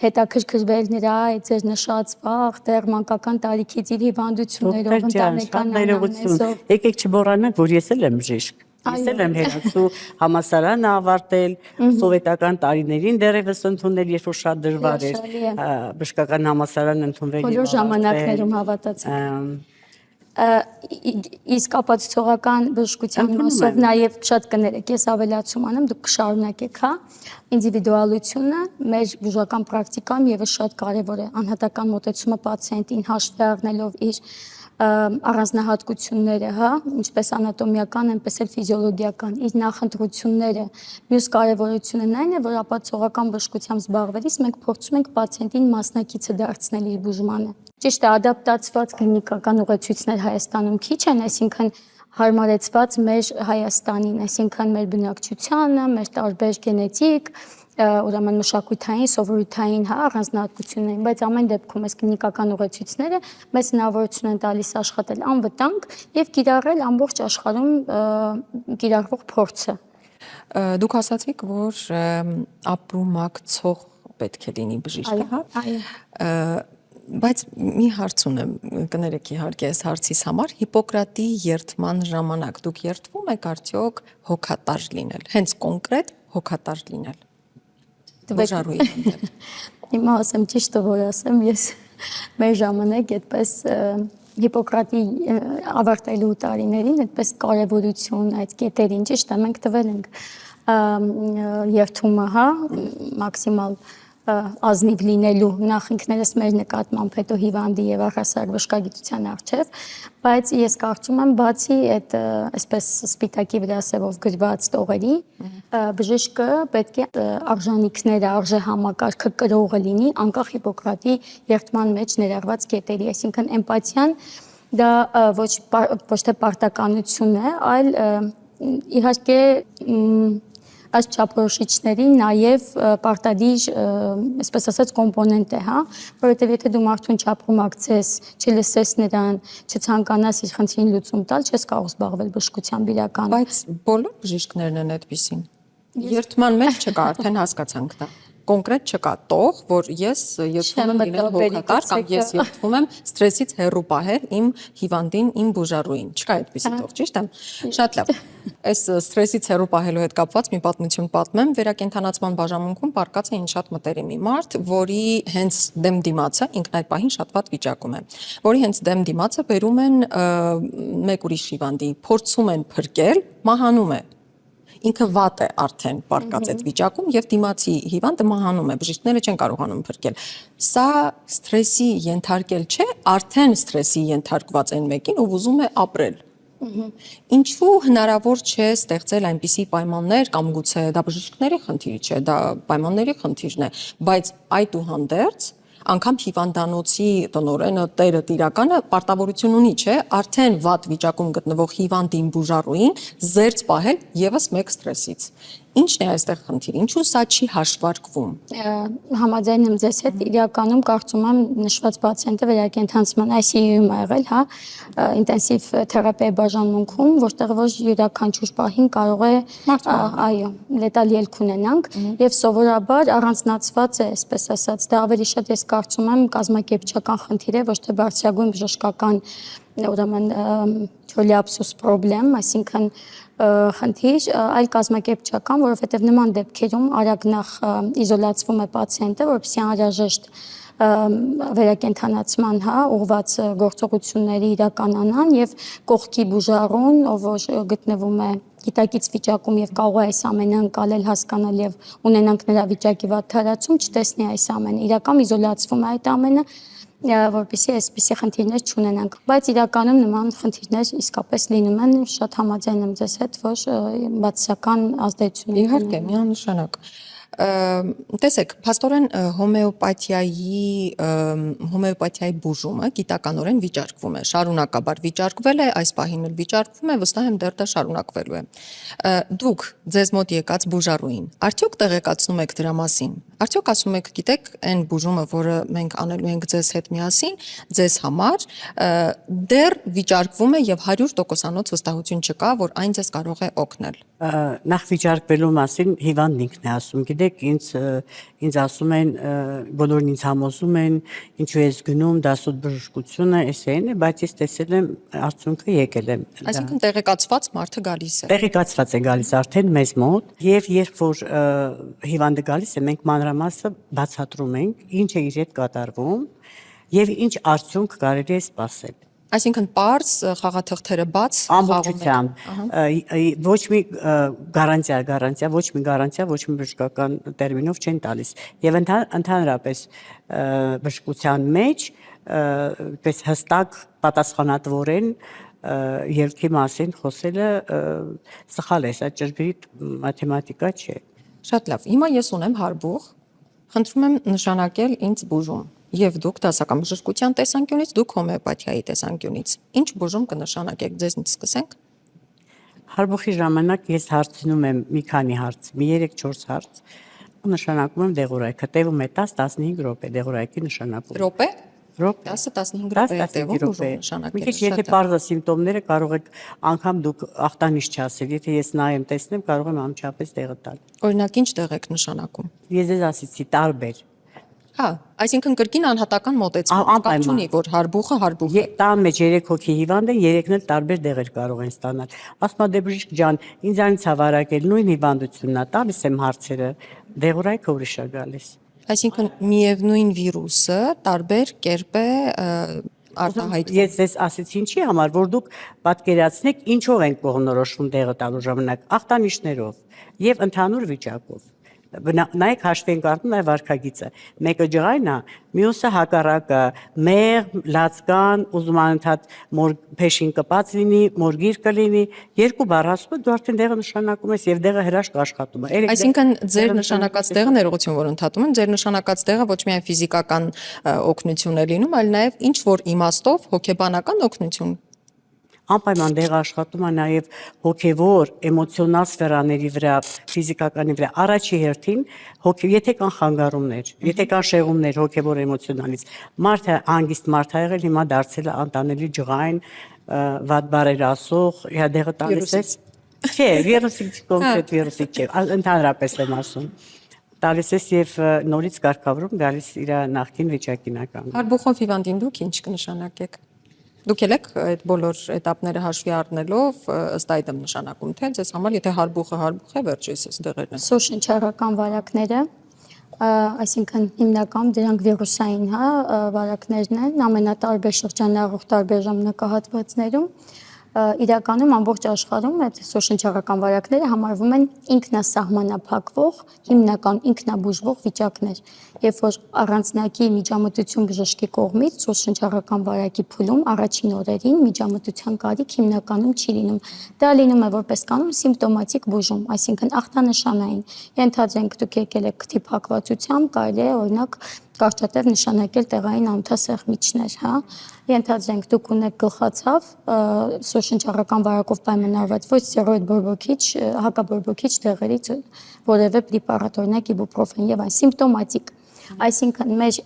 հետաքրքրվել նրա այդ ձեր նշած վաղ, դեռ մանկական տարիքից իր հիվանդություններով, ընտանեկան անձնանալով։ Եկեք չմոռանանք, որ ես էլ եմ բժիշկ։ Ես էլ եմ հերացու համալսարանը ավարտել, սովետական տարիներին դեռևս ընդունել, երբ որ շատ դժվար էր բժշկական համալսարան ընդունվել։ Բոլոր ժամանակներում հավատացեք։ Իսկ ապացուցողական բժշկության մասով նաև շատ կներեք, ես ավելացում անեմ, դուք կշարունակեք, հա, ինդիվիդուալությունը մեր բուժական պրակտիկայում եւս շատ կարեւոր է, անհատական մոտեցումը պացիենտին հաշվի առնելով իր առանձնահատկությունները, հա, ինչպես անատոմիական, այնպես էլ ֆիզիոլոգիական, իր նախընտրությունները։ Մյուս կարևորությունն այն է, որ ապացուցողական բժշկությամբ զբաղվելիս մենք փորձում ենք պացիենտին մասնակիցը դարձնել իր բուժմանը։ Ճիշտ է, ադապտացված կլինիկական ուղեցույցներ Հայաստանում քիչ են, այսինքն հարմարեցված մեր Հայաստանին, այսինքն մեր բնակչությանը, մեր տարբեր գենետիկ, ուրեմն մշակութային, սովորութային, հա, առանձնահատկություններին, բայց ամեն դեպքում այս կլինիկական ուղեցույցները մեզ հնարավորություն են տալիս աշխատել անվտանգ եւ կիրառել ամբողջ աշխարհում կիրառվող փորձը։ Դուք ասացիք, որ ապրումակցող պետք է լինի բժիշկը, հա։ Այո։ Բայց մի հարց ունեմ, կներեք իհարկե այս հարցիս համար, Հիպոկրատի երդման ժամանակ դուք երդվում եք արդյոք հոգատար լինել, հենց կոնկրետ հոգատար լինել։ Բուժառուի հանդեպ։ Հիմա ասեմ ճիշտը, որ ասեմ, ես մեր ժամանակ այդպես Հիպոկրատի ավարտելու տարիներին այդպես կարևորություն այդ կետերին ճիշտ է մենք տվել ենք երդումը, հա, մաքսիմալ ազնիվ լինելու նախ ինքներս մեր նկատմամբ, հետո հիվանդի եւ առհասարակ բժշկագիտության առջև, բայց ես կարծում եմ բացի այդ այսպես սպիտակի վրա սևով գրված տողերի, բժիշկը պետք է արժանինքները, արժեհամակարգը կրողը լինի անկախ Հիպոկրատի երդման մեջ ներառված կետերի, այսինքն էմպաթիան դա ոչ թե պարտականություն է, այլ իհարկե այս չափորոշիչների նաև պարտադիր, այսպես ասած, կոմպոնենտ է, հա, որովհետև եթե դու մարդուն չափում ակցես, չլսես նրան, չցանկանաս իր խնդրին լուծում տալ, չես կարող զբաղվել բժշկությամբ իրական։ Բայց բոլոր բժիշկներն են այդպիսին։ Երդման մեջ չկա, արդեն հասկացանք դա։ Կոնկրետ չկա տող, որ ես երդվում եմ լինել հոգատար կամ ես երդվում եմ սթրեսից հեռու պահել իմ հիվանդին, իմ բուժարուին։ Չկա այդպիսի տող, ճիշտ է։ Շատ լավ։ Այս սթրեսից հեռու պահելու հետ կապված մի պատմություն պատմեմ։ Վերակենդանացման բաժանմունքում պարկած է ինձ շատ մտերիմ մի մարդ, որի հենց դեմ դիմացը ինքն այդ պահին շատ վատ վիճակում է, որի հենց դեմ դիմացը բերում են մեկ ուրիշ հիվանդի, փորձում են փրկել, մահանում է։ Ինքը վատ է արդեն պարկած այդ վիճակում եւ դիմացի հիվանդը մահանում է, բժիշկները չեն կարողանում փրկել։ Սա սթրեսի ենթարկել չէ, արդեն սթրեսի ենթարկված են մեկին, ով ուզում է ապրել։ Ինչու հնարավոր չէ ստեղծել այնպիսի պայմաններ կամ գուցե դա բժիշկների խնդիր չէ, դա պայմանների խնդիրն է, բայց այդուհանդերձ անգամ հիվանդանոցի տնօրենը, տերը, տիրականը պարտավորություն ունի, չէ, արդեն վատ վիճակում գտնվող հիվանդին բուժարուին զերծ պահել եւս մեկ սթրեսից։ Ինչն է այստեղ խնդիրը, ինչու սա չի հաշվարկվում։ Համաձայն եմ ձեզ հետ, իրականում կարծում եմ նշված պացիենտը վերակենդանացման ICU-ում ա եղել, հա, ինտենսիվ թերապիայի բաժանմունքում, որտեղ որ յուրաքանչյուր պահին կարող է, այո, լետալ ելք ունենանք եւ սովորաբար առանձնացված է, այսպես ասած, դա ավելի շատ ես կարծում եմ կազմակերպչական խնդիր է, ոչ թե բարձրագույն բժշկական ուրեմն չոլիապսուս պրոբլեմ, այսինքն խնդիր, այլ կազմակերպչական, որովհետև նման դեպքերում արագ նախ իզոլացվում է պացիենտը, որպեսզի անհրաժեշտ վերակենդանացման, հա, ուղղված գործողությունների իրականանան եւ կողքի բուժարուն, ով որ գտնվում է գիտակից վիճակում եւ կարող է այս ամենը անցնել, հասկանալ եւ ունենանք նրա վիճակի վատ թարացում, չտեսնի այս ամենը։ Իրական իզոլացվում է այդ ամենը, որպեսզի այսպիսի խնդիրներ չունենանք, բայց իրականում նման խնդիրներ իսկապես լինում են, շատ համաձայն եմ ձեզ հետ, որ բացասական ազդեցություն ունեն։ Իհարկե, միանշանակ։ Տեսեք, փաստորեն հոմեոպաթիայի բուժումը գիտականորեն վիճարկվում է, շարունակաբար վիճարկվել է, այս պահին էլ վիճարկվում է, վստահ եմ դեռ դա շարունակվելու է։ Դուք ձեզ մոտ եկած բուժարուին, արդյոք տեղեկացնում եք դրա մասին։ Արդյոք ասում եք, գիտեք, այն բուժումը, որը մենք անելու ենք ձեզ հետ միասին, ձեզ համար, դեռ վիճարկվում է եւ 100%-անոց վստահություն չկա, որ այն ձեզ կարող է օգնել։ Նախ վիճարկվելու մասին հիվանդն ինքն է ասում, գիտեք, ինձ ասում են, բոլորն ինձ համոզում են, ինչու ես գնում, դասուտ բժշկությունը, էսեն է, բայց ես տեսել եմ արդյունքը եկել եմ։ Այսինքն տեղեկացված մարդը գալիս է։ Տեղեկացված է գալիս արդեն մեզ մոտ, եւ երբ որ հիվանդը գալիս է, մենք մանրամասը բացատրում ենք, ինչ է իր հետ կատարվում եւ ինչ արդյունք կարելի է սպասել։ Այսինքն պարզ խաղաթղթերը բաց ամբողջությամբ ոչ մի գարանտիա, ոչ մի բժշկական տերմինով չեն տալիս եւ ընդհանրապես բժշկության մեջ պես հստակ պատասխանատվորեն ելքի մասին խոսելը սխալ է, սա ճշգրիտ մաթեմատիկա չէ։ Շատ լավ, հիմա ես ունեմ հարբուխ, խնդրում եմ նշանակել ինձ բուժում։ Եվ դուք դասական բժշկության տեսանկյունից, դուք հոմեոպաթիայի տեսանկյունից։ Ինչ բուժում կնշանակեք, ձեզնից սկսենք։ Հարբուխի ժամանակ ես հարցնում եմ մի քանի հարց, մի 3-4 հարց, նշանակում եմ դեղորայքը, տևում է 10-15 րոպե դեղորայքի նշանակում։ Րոպե։ Րոպե 10-15 րոպե է տևում բուժում նշանակել։ Մի քիչ եթե պարզ սիմպտոմները կարող եք անգամ դուք ախտանիշ չասել, եթե ես նայեմ, տեսնեմ, կարող եմ անմիջապես տեղը տալ։ Օրինակ, ինչ տեղ եք նշանակում։ Ես ձեզ ասեցի տարբեր։ Հա, այսինքն կրկին անհատական մոտեցում չունի, որ հարբուխը հարբուխ է։ Տան մեջ 3 հոգի հիվանդ է, 3-ն էլ տարբեր դեղեր կարող են ստանալ։ Ասում եմ, դե բժիշկ ջան, ինձանից հավարակել նույն հիվանդությունն է, տալիս եմ հարցերը, դեղորայքը ուրիշ է գալիս։ Այսինքն միևնույն վիրուսը տարբեր կերպ է արտահայտվում։ Ես ձեզ ասեցի ինչի համար, որ դուք պատկերացնեք ինչով ենք կողմնորոշվում դեղը տալու ժամանակ, ախտանիշներով եւ ընդհանուր վիճակով։ նայեք հաշվի ենք առնում նաև վարքագիծը։ Մեկը ջղայն է, մյուսը հակառակը, մեղ, լացկան, ուզում անընդհատ մոր փեշին կպած լինի, մորգիր կլինի, երկու բառ ասում է, դու արդեն դեղը նշանակում ես եւ դեղը հրաշք աշխատում է։ Այսինքն ձեր նշանակած տեղը ներողություն, որ ընդհատում եմ, ձեր նշանակած տեղը ոչ միայն ֆիզիկական օգնություն է լինում, այլ նաև ինչ որ իմաստով հոգեբանական օգնություն։ Անպայման դեղը աշխատում է նաև հոգևոր, էմոցիոնալ սֆերաների վրա, ֆիզիկականի վրա։ Առաջի հերթին, եթե կան խանգարումներ, եթե կան շեղումներ հոգևոր էմոցիոնալից, մարդը հանգիստ մարդ է եղել, հիմա դարձել է անտանելի ջղայն, վատ բառեր ասող, դեղը տալիս է։ Չէ, վիրուսիկ կոնկրետ վիրուսիկ չէ, ընդհանրապես եմ ասում։ Տալիս ես եւ նորից կարգավորում գալիս իր նախկին վիճակին ակամ։ Հարբուխով հիվանդին դուք ինչ կնշանակեք։ Դուք եք այդ բոլոր этаպները հաշվի առնելով ըստ այդմ նշանակում թե ձեզ համար եթե հարբուխը հարբուխ է վերջից էս դեղերն են։ Սոշնչարական վարակները, այսինքն հիմնական դրանք վիրուսային, հա, վարակներն են, ամենատարբեր շրջանառող տարբեր ժամանակահատվածներում իրականում ամբողջ աշխարհում այդ սոշնչարական վարակները համարվում են ինքնասահմանափակվող, հիմնական ինքնաբուժվող վիճակներ, երբ որ առանձնակի միջամտություն բժշկի կողմից սոշնչարական վարակի փուլում առաջին օրերին միջամտության կարիք հիմնականում չի լինում։ Դա լինում է որպես կանոն սիմպտոմատիկ բուժում, այսինքն ախտանշանային։ Ենթադրենք դուք եկել եք քթի փակվածությամբ, կարելի է օրինակ կարճատև նշանակել տեղային անոթասեղմիչներ, հա։ Ենթադրենք դուք ունեք գլխացավ, սոշնչարական վարակով պայմանավորված ոչ ստերոիդ բորբոքիչ, հակաբորբոքիչ դեղերից որևէ պրեպարատ, օրինակ իբուպրոֆեն եւ այն սիմպտոմատիկ։ Այսինքն մեր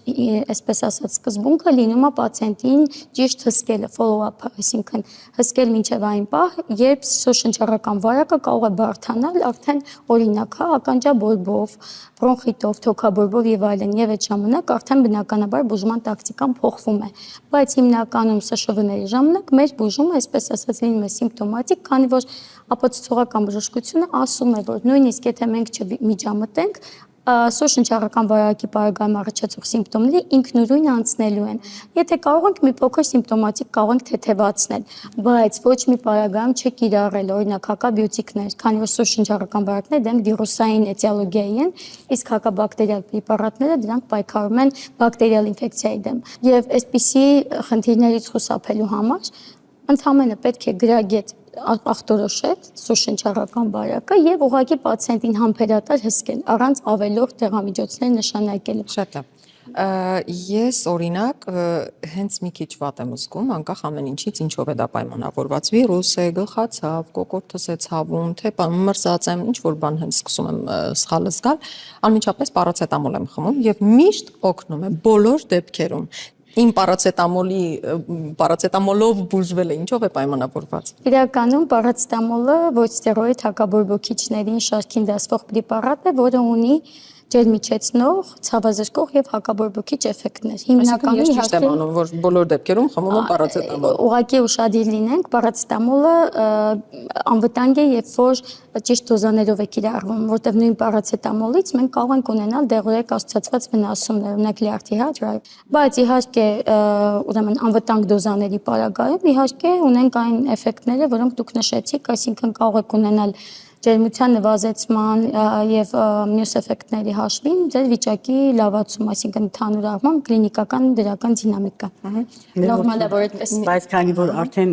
այսպես ասած սկզբունքը լինում է պացիենտին ճիշտ հսկելը, follow-up-ը, այսինքն հսկել մինչև այն պահ, երբ սոշնչարական վարակը կարող է բարդանալ արդեն օրինակ, հա, ականջաբորբով, բրոնխիտով, թոքաբորբով եւ այլն, եւ այդ ժամանակ արդեն բնականաբար բուժման տակտիկան փոխվում է։ Բայց հիմնականում ՍՇՎ-ների ժամանակ մեր բուժումը, այսպես ասած, լինում է սիմպտոմատիկ, քանի որ ապացուցողական բժշկությունը ասում է, որ նույնիսկ եթե մենք չմիջամտենք, սոշնչարական վարակի պարագայում առաջացող սիմպտոմները ինքնուրույն անցնելու են։ Եթե կարող ենք մի փոքր սիմպտոմատիկ կարող ենք թեթևացնել, բայց ոչ մի պարագայում չկիրառել, օրինակ հակաբիոտիկներ, քանի որ սոշնչարական վարակները դրանք վիրուսային էտիոլոգիայի են, իսկ հակաբակտերիալ պրեպարատները դրանք պայքարում են բակտերիալ ինֆեկցիայի դեմ։ Եվ այսպիսի խնդիրներից խուսափելու համար ընդհանրապես պետք է գրագետ ախտորոշել սոշնչարական վարակը եւ ուղղակի պացիենտին համբերատար հսկել առանց ավելորդ դեղամիջոցներ նշանակելու։ Շատ լավ։ Ես օրինակ հենց մի քիչ վատ եմ զգում, անկախ ամեն ինչից, ինչով է դա պայմանավորված, վիրուս է, գլխացավ, կոկորդս է ցավում, թե մրզած եմ, ինչ որ բան հենց սկսում եմ սխալ զգալ, անմիջապես պարացետամոլ եմ խմում եւ միշտ օգնում է բոլոր դեպքերում։ Իմ պարացետամոլով բուժվելը ինչով է պայմանավորված։ Իրականում պարացետամոլը ոչ ստերոիդ հակաբորբոքիչներին շարքին դասվող պրեպարատ է, որը ունի ջերմիջեցնող, ցավազրկող եւ հակաբորբոքիչ էֆեկտներ։ Հիմնականում ճիշտ եմ անում, որ բոլոր դեպքերում խմում եմ պարացետամոլ։ Ուղղակի ուշադիր լինենք, պարացետամոլը անվտանգ է, երբ որ ճիշտ դոզաներով է կիրառվում, որտեղ նույն պարացետամոլից մենք կարող ենք ունենալ դեղորայք ասոցիացված վնասումներ, օրինակ լիարդիհիդ, բայց իհարկե ուրեմն անվտանգ դոզաների պարագայում իհարկե ունենք այն էֆեկտները, որոնք դուք նշեցիք, այսինքն կարող եք ունենալ ջերմության նվազեցման եւ մյուս էֆեկտների հաշվին ձեր վիճակի լավացում, այսինքն ընդհանուր առմամբ կլինիկական դրական դինամիկա։ Նորմալ է, որ այդպես։ Բայց քանի որ արդեն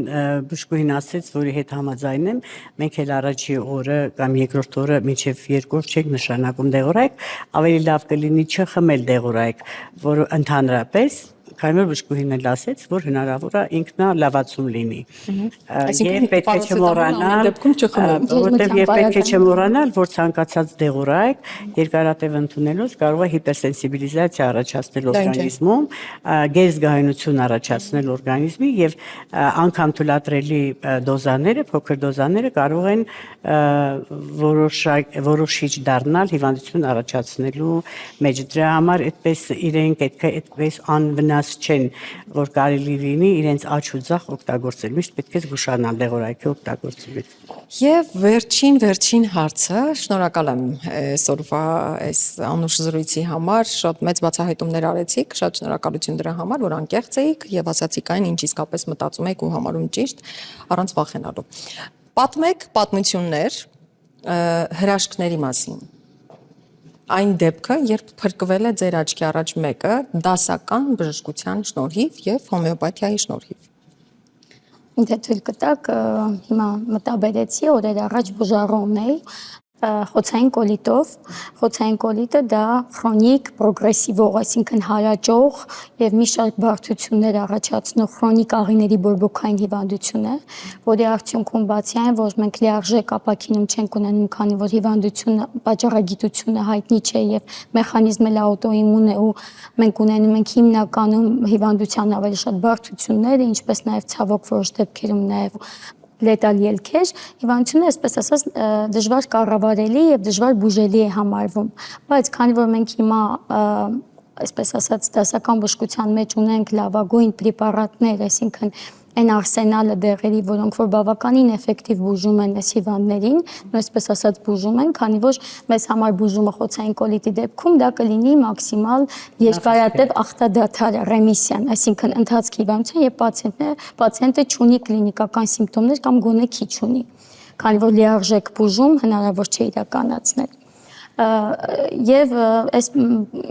բժշկուհին ասեց, որի հետ համաձայն եմ, մենք էլ առաջի օրը կամ երկրորդ օրը մինչև 2 օր չենք նշանակում դեղորայք, ավելի լավ կլինի չխմել դեղորայք, որը ընդհանրապես քանի որ բժշկուհին էլ ասեց, որ հնարավոր է ինքնալավացում լինի։ Եվ պետք է չմոռանալ, որտեղ եւ պետք է չմոռանալ, որ ցանկացած դեղորայք երկարատև ընդունելուց կարող է հիպերսենսիբիլիզացիա առաջացնել օրգանիզմում, գերզգայունություն առաջացնել օրգանիզմի եւ անգամ թույլատրելի դոզաները, փոքր դոզաները կարող են որոշիչ դառնալ հիվանդություն առաջացնելու մեջ։ Դրա համար այդպես իրենք այդպես անվնաս չեն, որ կարելի լինի իրենց աչ ու ձախ օգտագործել։ Միշտ պետք է զգուշանալ դեղորայքի օգտագործումից։ Եվ վերջին հարցը, շնորհակալ եմ այսօրվա այս անուշ զրույցի համար, շատ մեծ բացահայտումներ արեցիք, շատ շնորհակալություն դրա համար, որ անկեղծ էիք եւ ասացիք այն, ինչ իսկապես մտածում եք ու համարում ճիշտ, առանց վախենալու։ Պատմեք պատմություններ հրաշքների մասին։ այն դեպքը, երբ փրկվել է ձեր աչքի առաջ մեկը դասական բժշկության շնորհիվ եւ հոմեոպաթիայի շնորհիվ։ Ինձ թույլ կտակ հիմա մտաբերեցի օրեր առաջ բուժառու ունեի խոցային կոլիտով, խոցային կոլիտը դա քրոնիկ պրոգրեսիվող, այսինքն հարաճող եւ մի շարք բարդություններ առաջացնող քրոնիկ աղիների բորբոքային հիվանդություն է, որի արդյունքում բացի այն, որ մենք լիարժեք ապակինում չենք ունենում, քանի որ հիվանդությունը պատճառագիտությունը հայտնի չէ եւ մեխանիզմը աուտոիմուն է ու մենք ունենում ենք հիմնականում հիվանդության ավելի շատ բարդությունները, ինչպես նաեւ ցավոք որոշ դեպքերում նաեւ լետալ ելքեր, հիվանդությունը, այսպես ասած, դժվար կառավարելի եւ դժվար բուժելի է համարվում, բայց քանի որ մենք հիմա այսպես ասած դասական բժշկության մեջ ունենք լավագույն պրեպարատներ, այսինքն այն արսենալը դեղերի, որոնք որ բավականին էֆեկտիվ բուժում են այս հիվանդներին, այսպես ասած բուժում են, քանի որ մեզ համար բուժումը խոցային կոլիտի դեպքում դա կլինի մաքսիմալ երկարատև ախտադադար ռեմիսիան, այսինքն ընթացքի հիվանդություն եւ պացիենտը չունի կլինիկական սիմպտոմներ կամ գոնե քիչ ունի, քանի որ լիարժեք բուժում հնարավոր չէ իրականացնել։ Եվ այս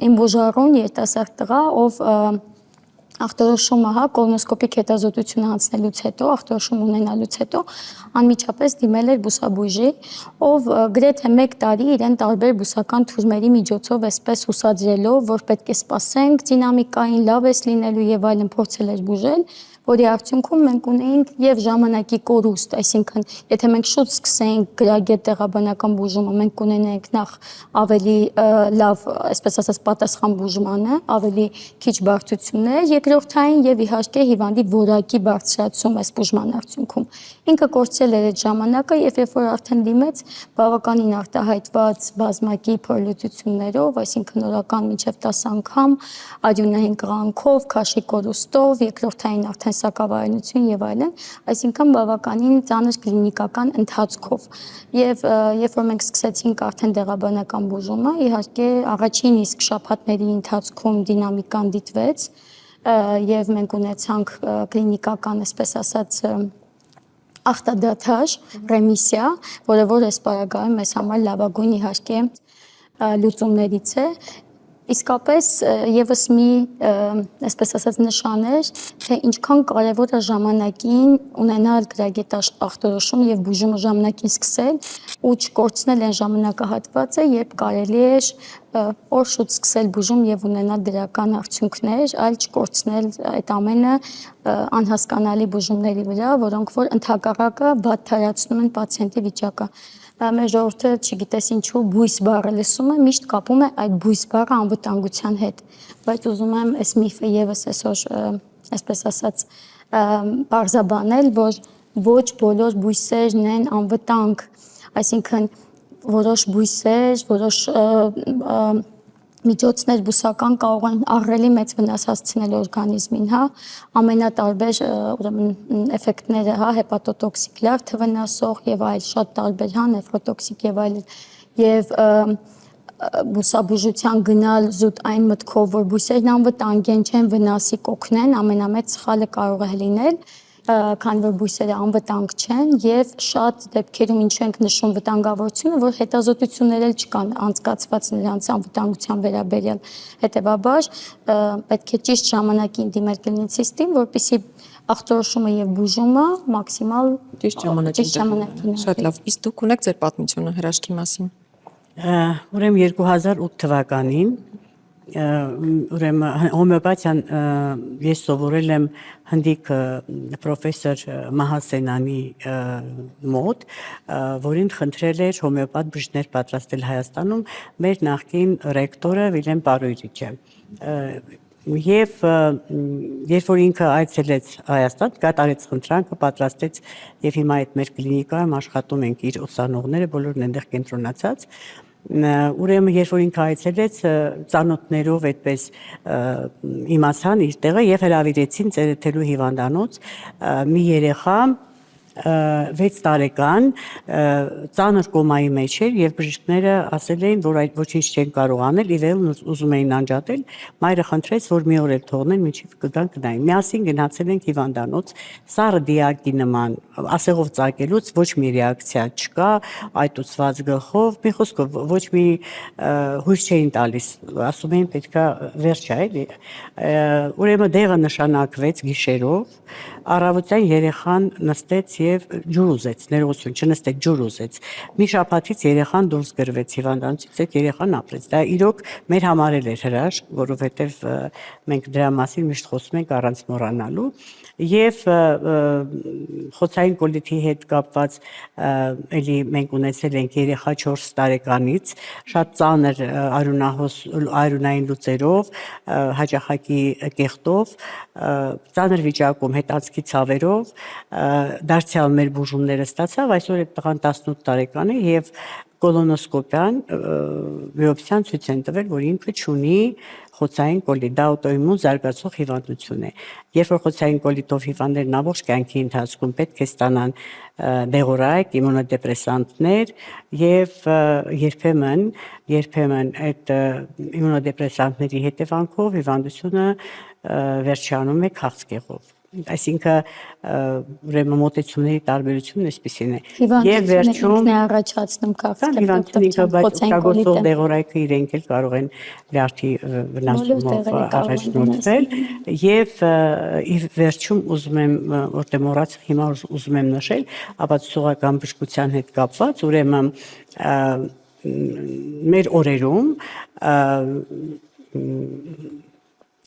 իմ բուժառուն երիտասարդ տղա, ով ախտորոշումը, կոլոնոսկոպիկ հետազոտությունը անցնելուց հետո, ախտորոշում ունենալուց հետո անմիջապես դիմել էր բուսաբույժի, ով գրեթե 1 տարի իրեն տարբեր բուսական թուրմերի միջոցով այսպես հուսադրելով, որ պետք է սպասենք դինամիկային, լավ է լինելու եւ այլն փորձել էր բուժել, որի արդյունքում մենք ունեինք եւ ժամանակի կորուստ, այսինքն եթե մենք շուտ սկսենք գրագետ տեղաբանական բուժումը, մենք կունենայինք նախ ավելի լավ, այսպես ասած, պատասխան բուժմանը, ավելի քիչ բարդություններ, երկրորդային եւ իհարկե հիվանդի որակի բարձրացում այս բուժման արդյունքում։ Ինքը կորցրել էր այդ ժամանակը եւ երբ որ արդեն դիմեց բավականին արտահայտված բազմակի փորլուծություններով, այսինքն օրական մինչեւ 10 անգամ արյունային կղանքով, քաշի կորուստով, երկրորդային արդեն սակավարյունություն եւ այլն, այսինքն բավականին ծանր կլինիկական ընթացքով։ Եվ երբ որ մենք սկսեցինք արդեն դեղաբանական բուժումը, իհարկե առաջին իսկ շաբաթների ընթացքում դինամիկան դիտվեց եւ մենք ունեցանք կլինիկական, այսպես ասած, ախտադադար ռեմիսիա, որը որ այս պարագայում մեզ համար լավագույն իհարկե լուծումներից է։ Իսկապես եւս մի, այսպես ասած, նշան է, թե ինչքան կարևոր է ժամանակին ունենալ գրագետ ախտորոշում եւ բուժումը ժամանակին սկսել ու չկորցնել այն ժամանակահատվածը, երբ կարելի է օր շուտ սկսել բուժում եւ ունենալ դրական արդյունքներ, այլ չկորցնել այդ ամենը անհասկանալի բուժումների վրա, որոնք որ ընդհակառակը վատթարացնում են պացիենտի վիճակը։ Մեր ժողովուրդը, չգիտես ինչու, բույս բառը լսում է, միշտ կապում է այդ բույս բառը անվտանգության հետ, բայց ուզում եմ այս միֆը եւս այսօր, այսպես ասած, բարձաբանել, որ ոչ բոլոր բույսերն են անվտանգ, այսինքն որոշ բույսեր, որոշ միջոցներ բուսական կարող են ահռելի մեծ վնաս հասցնել օրգանիզմին, ամենատարբեր ուրեմն էֆեկտները, հեպատոտոքսիկ լյարդը վնասող եւ այլ շատ տարբեր, նեֆրոտոքսիկ եւ այլն, եւ բուսաբուժության գնալ զուտ այն մտքով, որ բույսերն անվտանգ են, չեն վնասի կօգնեն, ամենամեծ սխալը կարող է լինել, քանի որ բույսերը անվտանգ չեն եւ շատ դեպքերում ինչու ենք նշում վտանգավորությունը, որ հետազոտություններ էլ չկան անցկացված նրանց անվտանգության վերաբերյալ, հետեւաբար պետք է ճիշտ ժամանակին դիմել կլինիցիստին, որպեսզի ախտորոշումը եւ բուժումը մաքսիմալ ճիշտ ժամանակին։ Շատ լավ, իսկ դուք ունեք ձեր պատմությունը հրաշքի մասին։ Ուրեմն 2008 թվականին ուրեմն հոմեոպաթիան ես սովորել եմ հնդիկ պրոֆեսոր Մահասենանի մոտ, որին խնդրել էր հոմեոպաթ բժիշկներ պատրաստել Հայաստանում մեր նախկին ռեկտորը Վիլեմ Պարույրիչը։ Եվ երբ որ ինքը այցելեց Հայաստան, կատարեց խնդրանքը, պատրաստեց եւ հիմա այդ մեր կլինիկայում աշխատում ենք իր ուսանողները, բոլորն այնտեղ կենտրոնացած։ Ուրեմն երբ որ ինքը այցելեց, ծանոթներով այդպես իմացան իր տեղը եւ հրավիրեցին ծերեթելու հիվանդանոց մի երեխա, 6 տարեկան ծանր կոմայի մեջ էր եւ բժիշկները ասել էին, որ այդ ոչինչ չեն կարող անել, իվել ուզում էին անջատել, մայրը խնդրեց, որ մի օր էլ թողնեն, մինչև կգան կնային։ Միասին գնացել ենք հիվանդանոց, սառը դիակի նման, ասեղով ծակելուց ոչ մի ռեակցիա չկա, այտուցված գլխով, մի խոսքով ոչ մի հույս չէին տալիս, ասում էին պետքա վերջ է, էլի։ Ուրեմն դեղը նշանակվեց գիշերով, առավոտյան երեխան նստեց եւ ջուր ուզեց, ներողություն, չնստեց, ջուր ուզեց։ Մի շաբաթից երեխան դուրս գրվեց հիվանդանոցից, այդ երեխան ապրեց։ Դա իրոք մեր համար էլ էր հրաշք, որովհետեւ մենք դրա մասին միշտ խոսում ենք առանց մոռանալու։ Եվ խոցային կոլիտի հետ կապված էլի մենք ունեցել ենք երեխա 4 տարեկանից, շատ ծանր արյունային լուծերով, հաճախակի կեղտով, ծանր վիճակում հետանցքի ցավերով, դարձյալ մեր բուժումները ստացավ, այսօր այդ տղան 18 տարեկան է եւ կոլոնոսկոպիան բիոպսիան ցույց են տվել, որ ինքը ունի խոցային կոլիտ, դա աուտոիմուն զարգացող հիվանդություն է։ Երբ որ խոցային կոլիտով հիվանդներն ամբողջ կյանքի ընթացքում պետք է ստանան դեղորայք, իմունոդեպրեսանտներ եւ երբեմն այդ իմունոդեպրեսանտների հետևանքով հիվանդությունը վերջանում է քաղցկեղով։ Այսինքն ուրեմն մոտեցումների տարբերությունն այսպեսին է։ Եվ վերջում ինքն է առաջացնում քաղցկեղ, օգտագործող դեղորայքը իրենք էլ կարող են լյարդի վնասումով առաջնորդվել եւ վերջում ուզում եմ որտեղ մոռացա հիմա ուզում եմ նշել ապացուցողական բժշկության հետ կապված, ուրեմն մեր օրերում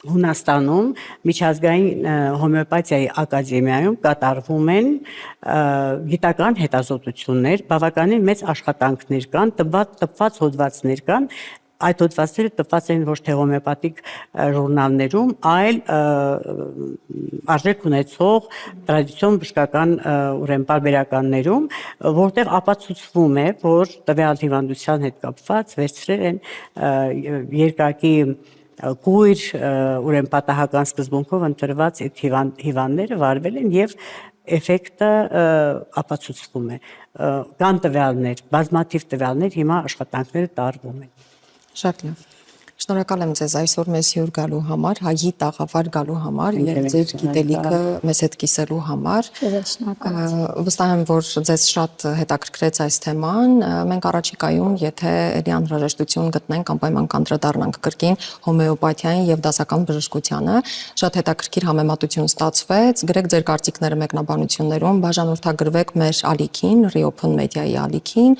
Հունաստանում միջազգային հոմեոպաթիայի ակադեմիայում կատարվում են գիտական հետազոտություններ, բավականին մեծ աշխատանքներ կան, տպված հոդվածներ կան, այդ հոդվածները տպված են ոչ թե հոմեոպաթիկ ժուրնալներում, այլ արժեք ունեցող տրադիցիոն բժշկական ուրեմն պարբերականներում, որտեղ ապացուցվում է, որ տվյալ հիվանդության հետ կապված վերցրել են երկակի կույր ուրեմն պատահական սկզբունքով ընտրված այդ հիվանդները վարվել են եւ էֆեկտը ապացուցվում է։ Կան տվյալներ, բազմաթիվ տվյալներ, հիմա աշխատանքները տարվում են։ Շատ լավ։ Շնորհակալ եմ ձեզ այսօր մեզ հյուր գալու համար, հայի տաղավար գալու համար եւ ձեր գիտելիքը մեզ հետ կիսելու համար։ Վստահ եմ, որ ձեզ շատ հետաքրքրեց այս թեման։ Մենք առաջիկայում, եթե ելի անհրաժեշտություն գտնենք, անպայման կանդրադառնանք կրկին հոմեոպաթիային եւ դասական բժշկությանը։ Շատ հետաքրքիր համեմատություն ստացվեց։ Գրեք ձեր կարծիքները մեկնաբանություններում, բաժանորդագրվեք մեր ալիքին, Reopen Media-ի ալիքին,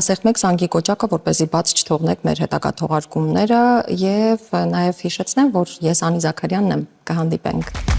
սեղմեք զանգի կոճակը, որպեսզի բաց չթողնեք մեր հետագա թողարկումները եւ նաեւ հիշեցնեմ, որ ես Անի Զաքարյանն եմ, կհանդիպենք։